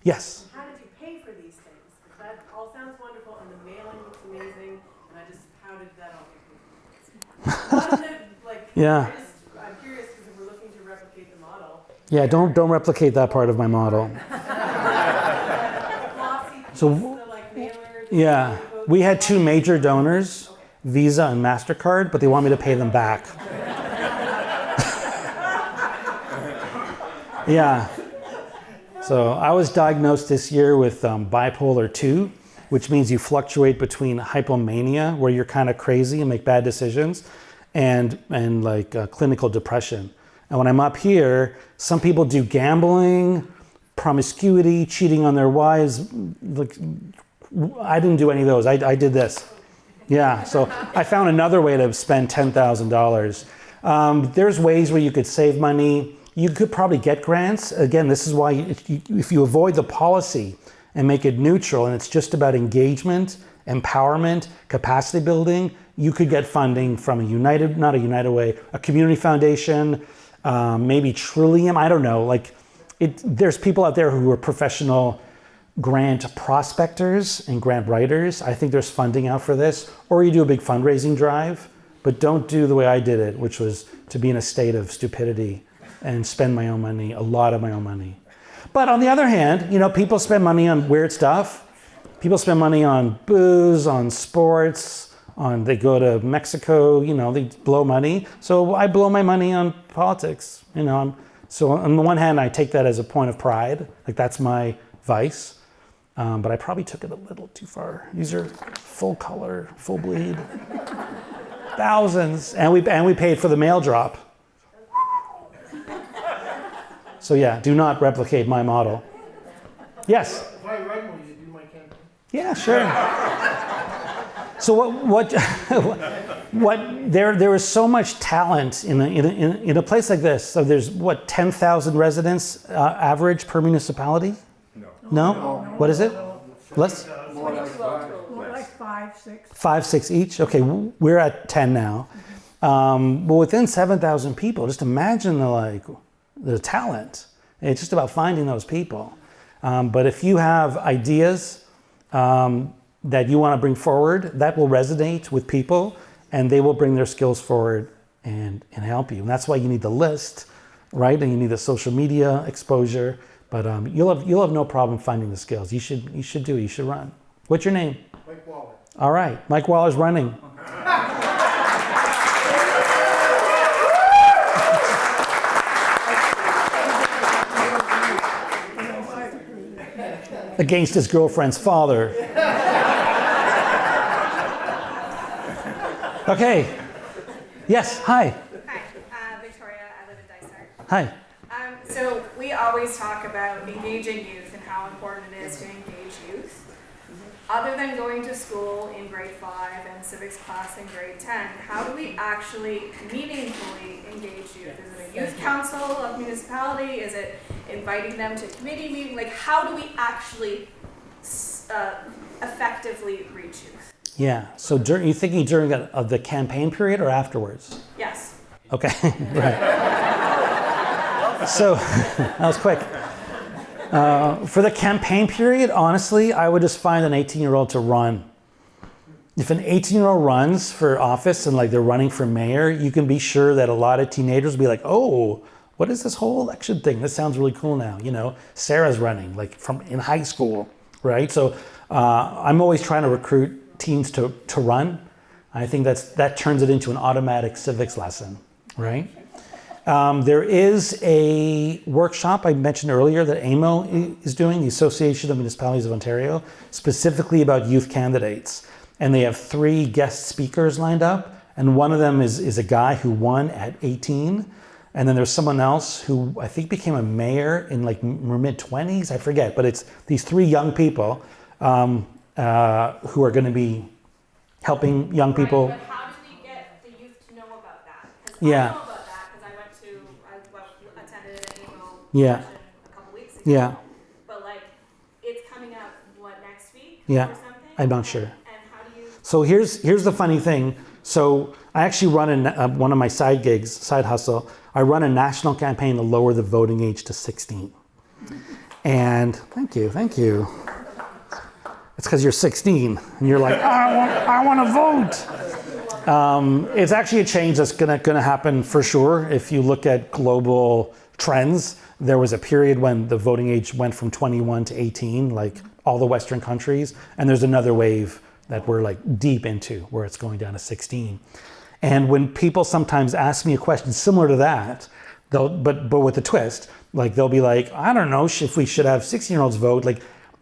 Yes? How did you pay for these things? Because that all sounds wonderful, and the mailing looks amazing, and how did that all get paid for? A lot of them, yeah. I'm curious because if we're looking to replicate the model. Yeah, don't replicate that part of my model. Yeah, we had 2 major donors, Visa and MasterCard, but they want me to pay them back. Yeah. So I was diagnosed this year with bipolar 2, which means you fluctuate between hypomania, where you're kind of crazy and make bad decisions, and clinical depression. And when I'm up here, some people do gambling, promiscuity, cheating on their wives. I didn't do any of those. I did this. Yeah, so I found another way to spend $10,000. There's ways where you could save money. You could probably get grants. Again, this is why if you avoid the policy and make it neutral and it's just about engagement, empowerment, capacity building, you could get funding from a community foundation, maybe Trillium, I don't know. There's people out there who are professional grant prospectors and grant writers. I think there's funding out for this. Or you do a big fundraising drive, but don't do the way I did it, which was to be in a state of stupidity and spend my own money, a lot of my own money. But on the other hand, people spend money on weird stuff. People spend money on booze, on sports, they go to Mexico, they blow money. So I blow my money on politics, So on the one hand, I take that as a point of pride, that's my vice. but I probably took it a little too far. These are full color, full bleed. Thousands, and we paid for the mail drop. So yeah, do not replicate my model. Yes? If I write one, you do my campaign? Yeah, sure. So there is so much talent in a place like this. So there's 10,000 residents average per municipality? No? What is it? Less? More like five. More like 5, 6. 5, 6 each? Okay, we're at 10 now. But within 7,000 people, just imagine the talent. It's just about finding those people. But if you have ideas that you want to bring forward, that will resonate with people, and they will bring their skills forward and help you. And that's why you need the list, right? And you need the social media exposure. But you'll have no problem finding the skills. You should do it. You should run. What's your name? Mike Waller. All right, Mike Waller's running. Against his girlfriend's father. Okay. Yes. Hi. Hi, Victoria. I live in Dysart. Hi. So we always talk about engaging youth and how important it is to engage youth. Other than going to school in grade 5 and civics class in grade 10, how do we actually meaningfully engage youth? Is it a youth council of municipality? Is it inviting them to committee meeting? Like, how do we actually effectively reach youth? Yeah. So you thinking during the campaign period or afterwards? Yes. Okay. Right. So that was quick. For the campaign period, honestly, I would just find an 18-year-old to run. If an 18-year-old runs for office and they're running for mayor, you can be sure that a lot of teenagers will be like, oh, what is this whole election thing? This sounds really cool now. Sarah's running from in high school, right? So I'm always trying to recruit teens to run. I think that turns it into an automatic civics lesson, right? There is a workshop I mentioned earlier that AMO is doing, the Association of Municipalities of Ontario, specifically about youth candidates. And they have 3 guest speakers lined up. And one of them is a guy who won at 18. And then there's someone else who I think became a mayor in mid-20s, I forget. But it's these 3 young people who are going to be helping young people. Right, but how do we get the youth to know about that? 'Cause Yeah. I know about that because I attended an AMO Yeah. session a couple weeks ago. Yeah, But it's coming out next week Yeah. or something? I'm not sure. And how do you? So here's the funny thing. So I actually run one of my side gigs, side hustle. I run a national campaign to lower the voting age to 16. And thank you. It's because you're 16 and you're like, I want to vote. It's actually a change that's gonna happen for sure. If you look at global trends, there was a period when the voting age went from 21 to 18, like all the Western countries, and there's another wave that we're deep into where it's going down to 16. And when people sometimes ask me a question similar to that, but with a twist, they'll be like, I don't know if we should have 16-year-olds vote.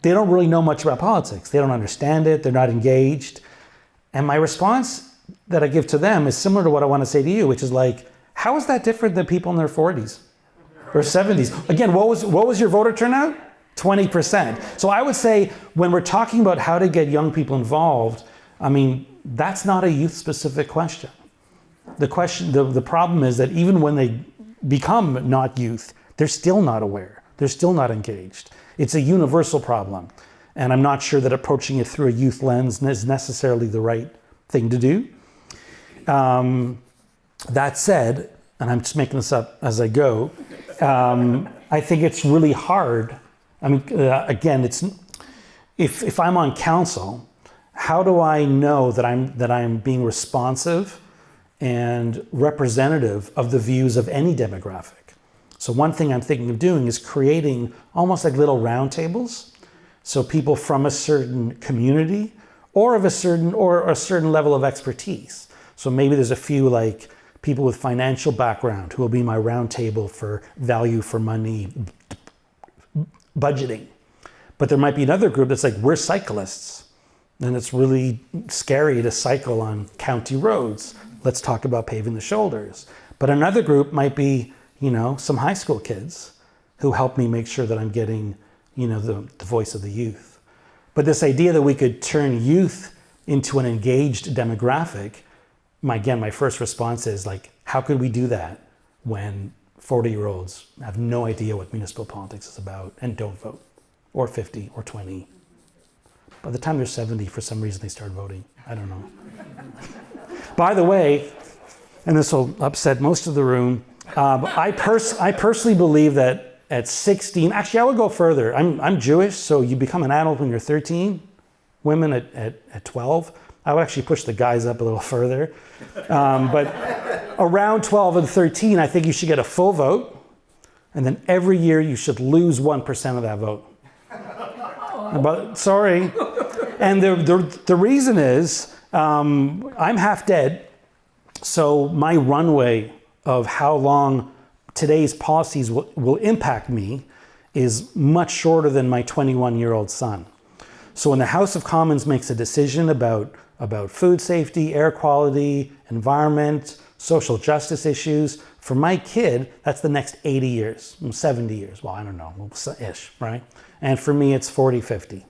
They don't really know much about politics. They don't understand it. They're not engaged. And my response that I give to them is similar to what I want to say to you, which is how is that different than people in their 40s or 70s? Again, what was your voter turnout? 20%. So I would say when we're talking about how to get young people involved, that's not a youth-specific question. The problem is that even when they become not youth, they're still not aware. They're still not engaged. It's a universal problem. And I'm not sure that approaching it through a youth lens is necessarily the right thing to do. That said, and I'm just making this up as I go, I think it's really hard. Again, if I'm on council, how do I know that I'm being responsive and representative of the views of any demographic? So one thing I'm thinking of doing is creating almost like little roundtables. So people from a certain community or a certain level of expertise. So maybe there's a few people with financial background who will be my roundtable for value for money budgeting. But there might be another group that's like, we're cyclists. And it's really scary to cycle on county roads. Let's talk about paving the shoulders. But another group might be, some high school kids who help me make sure that I'm getting, the voice of the youth. But this idea that we could turn youth into an engaged demographic, my first response is like, how could we do that when 40-year-olds have no idea what municipal politics is about and don't vote, or 50 or 20? By the time they're 70, for some reason, they start voting. I don't know. By the way, and this will upset most of the room, I personally believe that at 16, actually, I would go further. I'm Jewish, so you become an adult when you're 13. Women at 12. I would actually push the guys up a little further. But around 12 and 13, I think you should get a full vote. And then every year, you should lose 1% of that vote. But sorry. And the reason is I'm half dead. So my runway of how long today's policies will impact me is much shorter than my 21-year-old son. So when the House of Commons makes a decision about food safety, air quality, environment, social justice issues, for my kid, that's the next 80 years, 70 years. Well, I don't know, ish, right? And for me, it's 40, 50,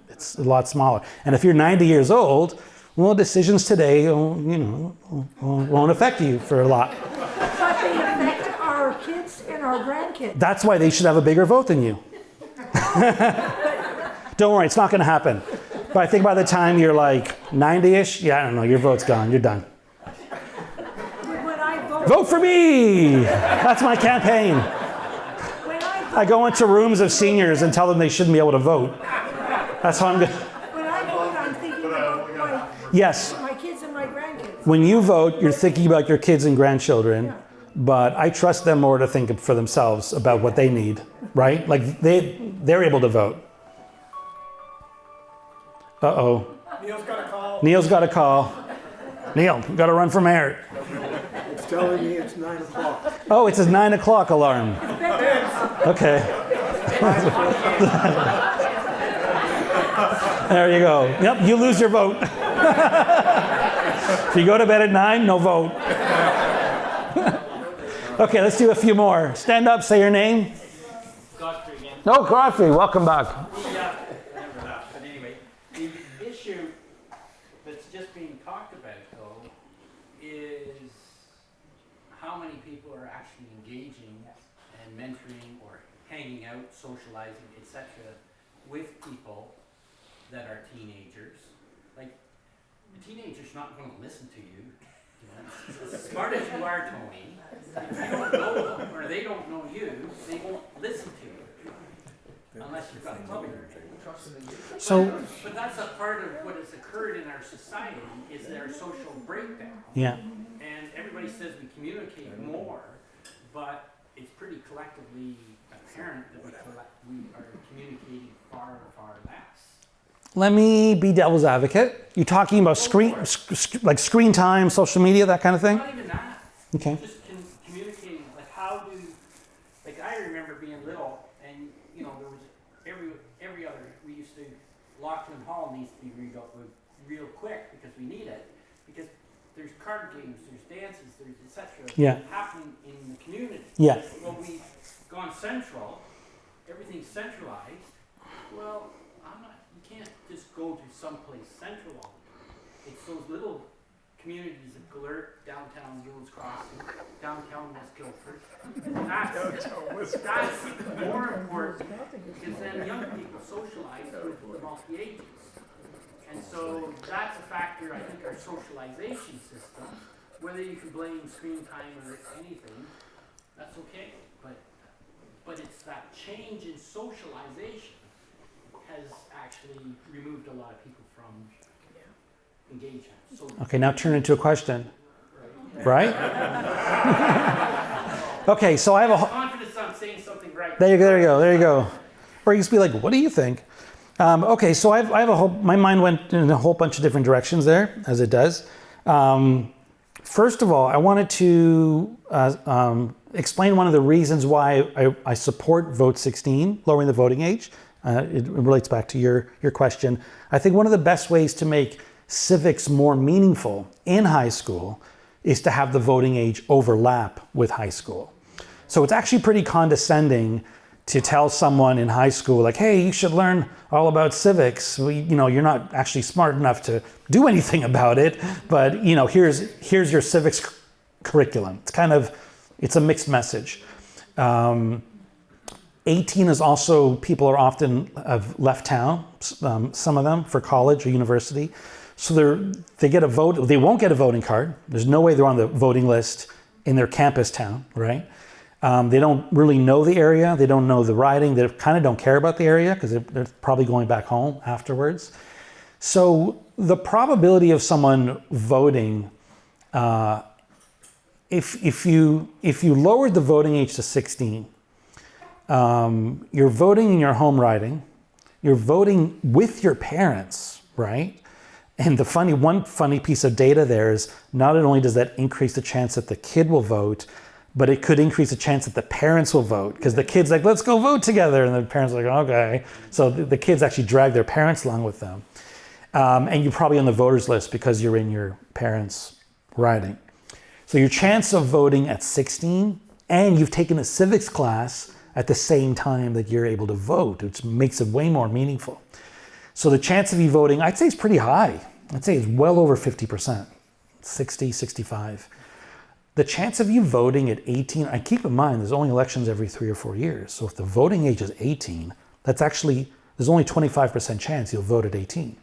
it's a lot smaller. And if you're 90 years old, well, decisions today, won't affect you for a lot. But they affect our kids and our grandkids. That's why they should have a bigger vote than you. Don't worry, it's not going to happen. But I think by the time you're like 90-ish, I don't know, your vote's gone, you're done. When I Vote for me! That's my campaign. I go into rooms of seniors and tell them they shouldn't be able to vote. That's how I'm going. When I vote, I'm thinking about my kids and my grandkids. When you vote, you're thinking about your kids and grandchildren, but I trust them more to think for themselves about what they need, right? Like they're able to vote. Uh-oh. Neil's got a call. Neil's got a call. Neil, got to run for mayor. It's telling me it's 9 o'clock. Oh, it's his 9 o'clock alarm. Okay. There you go. Yep, you lose your vote. If you go to bed at 9, no vote. Okay, let's do a few more. Stand up, say your name. Godfrey again. No, Godfrey, welcome back. Remember that. But anyway, the issue that's just being talked about, though, is how many people are actually engaging and mentoring or hanging out, socializing, etc., with people that are teenagers. Like, a teenager's not going to listen to you. As smart as you are, Tony, if you don't know them or they don't know you, they won't listen to you unless you've got a club. But that's a part of what has occurred in our society is our social breakdown. Yeah. And everybody says we communicate more, but it's pretty collectively apparent that we are communicating far less. Let me be devil's advocate. You talking about screen time, social media, that kind of thing? Not even that. Okay. Just communicating, like I remember being little, and there was every other. We used to Lachlan Hall needs to be rebuilt real quick because we need it because there's card games, there's dances, there's etc. Happening in the community. Yeah. Well, we've gone central. Everything's centralized. Well, you can't just go to someplace central all the time. It's those little communities of Glurt, downtown Gills Crossing, downtown West Guildford. That's more important because then young people socialize with the multi-ages. And so that's a factor, I think, our socialization system, whether you can blame screen time or anything, that's okay. But it's that change in socialization has actually removed a lot of people from engagement. So Okay, now turn into a question. Right? Okay, so I have confidence I'm saying something right. There you go. Or you just be like, what do you think? Okay, so I have a whole, my mind went in a whole bunch of different directions there, as it does. First of all, I wanted to explain one of the reasons why I support Vote 16, lowering the voting age, it relates back to your question. I think one of the best ways to make civics more meaningful in high school is to have the voting age overlap with high school. So it's actually pretty condescending to tell someone in high school, like, hey, you should learn all about civics. You're not actually smart enough to do anything about it, but here's your civics curriculum. It's a mixed message. 18 is also, people are often have left town, some of them, for college or university. So they get a vote, they won't get a voting card. There's no way they're on the voting list in their campus town, right? They don't really know the area. They don't know the riding. They kind of don't care about the area because they're probably going back home afterwards. So the probability of someone voting, if you lowered the voting age to 16, you're voting in your home riding, you're voting with your parents, right? And one funny piece of data there is not only does that increase the chance that the kid will vote, but it could increase the chance that the parents will vote because the kid's like, let's go vote together. And the parents are like, okay. So the kids actually drag their parents along with them. And you're probably on the voters list because you're in your parents' riding. So your chance of voting at 16, and you've taken a civics class at the same time that you're able to vote, which makes it way more meaningful. So the chance of you voting, I'd say is pretty high. I'd say it's well over 50%, 60, 65. The chance of you voting at 18, I keep in mind, there's only elections every 3 or 4 years. So if the voting age is 18, there's only 25% chance you'll vote at 18.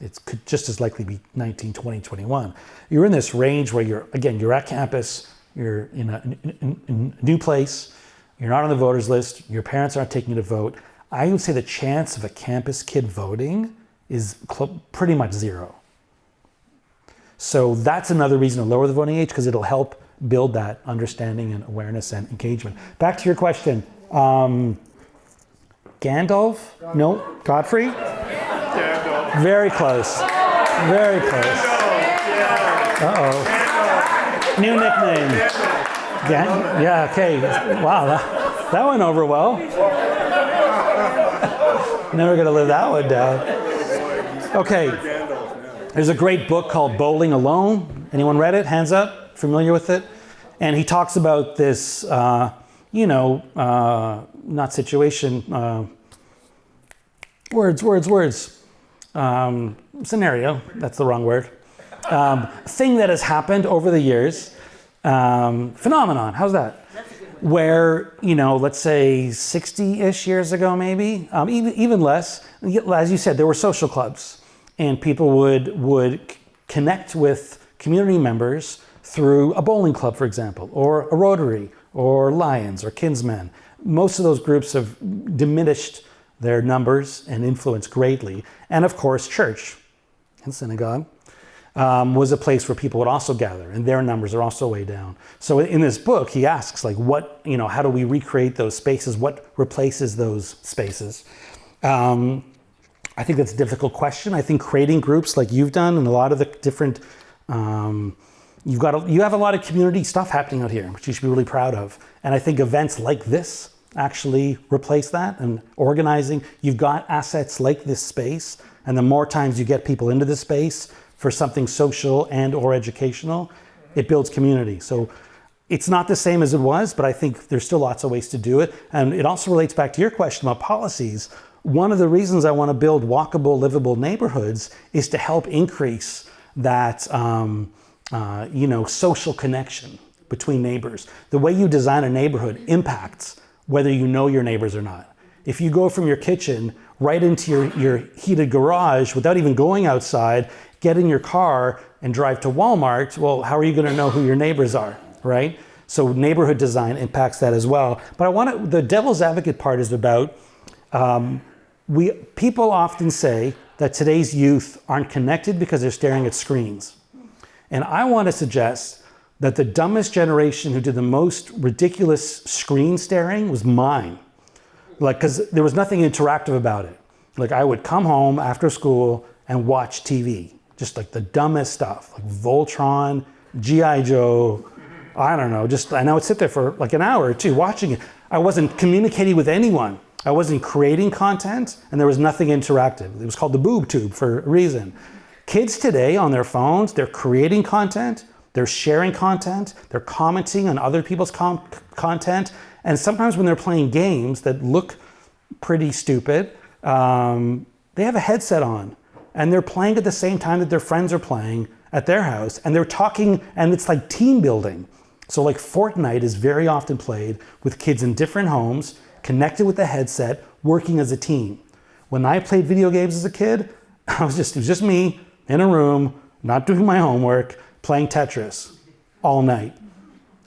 It could just as likely be 19, 20, 21. You're in this range where you're at campus, you're in a new place, you're not on the voters list, your parents aren't taking you to vote. I would say the chance of a campus kid voting is pretty much zero. So that's another reason to lower the voting age, because it'll help build that understanding and awareness and engagement. Back to your question. Gandalf? No? Godfrey? Gandalf. Very close. Very close. Uh-oh. New nickname. Yeah, okay. Wow, that went over well. Never gonna live that one down. Okay. There's a great book called Bowling Alone. Anyone read it? Hands up. Familiar with it? And he talks about this, not situation, scenario, that's the wrong word. Thing that has happened over the years, phenomenon, how's that? Where, let's say 60-ish years ago maybe, even less, as you said, there were social clubs. And people would connect with community members through a bowling club, for example, or a Rotary, or Lions, or Kinsmen. Most of those groups have diminished their numbers and influence greatly. And of course, church and synagogue was a place where people would also gather, and their numbers are also way down. So in this book, he asks, how do we recreate those spaces? What replaces those spaces? I think that's a difficult question. I think creating groups like you've done and a lot of the different, you have a lot of community stuff happening out here, which you should be really proud of. And I think events like this actually replace that, and organizing. You've got assets like this space, and the more times you get people into this space for something social and or educational, it builds community. So it's not the same as it was, but I think there's still lots of ways to do it. And it also relates back to your question about policies. One of the reasons I want to build walkable, livable neighborhoods is to help increase that, social connection between neighbors. The way you design a neighborhood impacts whether you know your neighbors or not. If you go from your kitchen right into your heated garage without even going outside, get in your car and drive to Walmart, well, how are you going to know who your neighbors are, right? So neighborhood design impacts that as well. But the devil's advocate part is about, people often say that today's youth aren't connected because they're staring at screens. And I want to suggest that the dumbest generation who did the most ridiculous screen staring was mine. Because there was nothing interactive about it. I would come home after school and watch TV. Just the dumbest stuff, like Voltron, G.I. Joe, I don't know, and I would sit there for an hour or two watching it. I wasn't communicating with anyone. I wasn't creating content, and there was nothing interactive. It was called the boob tube for a reason. Kids today on their phones, they're creating content, they're sharing content, they're commenting on other people's content, and sometimes when they're playing games that look pretty stupid, they have a headset on, and they're playing at the same time that their friends are playing at their house, and they're talking, and it's like team building. So like Fortnite is very often played with kids in different homes, connected with a headset, working as a team. When I played video games as a kid, it was just me in a room, not doing my homework, playing Tetris all night.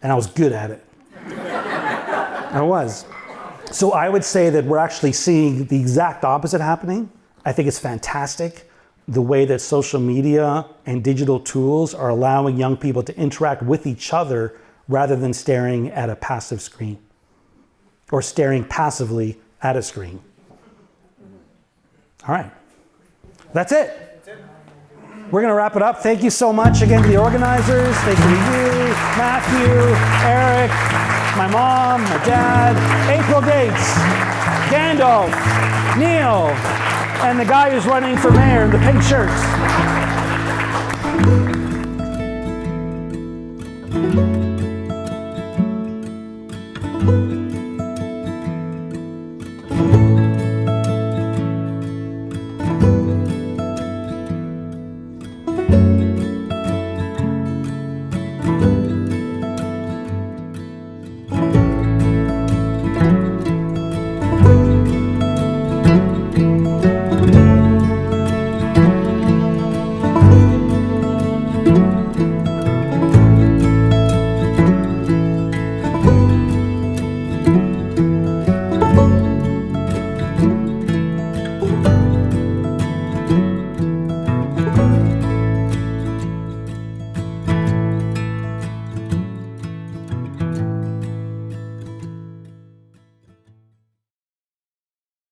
And I was good at it. I was. So I would say that we're actually seeing the exact opposite happening. I think it's fantastic the way that social media and digital tools are allowing young people to interact with each other rather than staring at a passive screen or staring passively at a screen. All right. That's it. We're going to wrap it up. Thank you so much again to the organizers. Thank you to you, Matthew, Eric, my mom, my dad, April Gates, Gandalf, Neil, and the guy who's running for mayor in the pink shirts.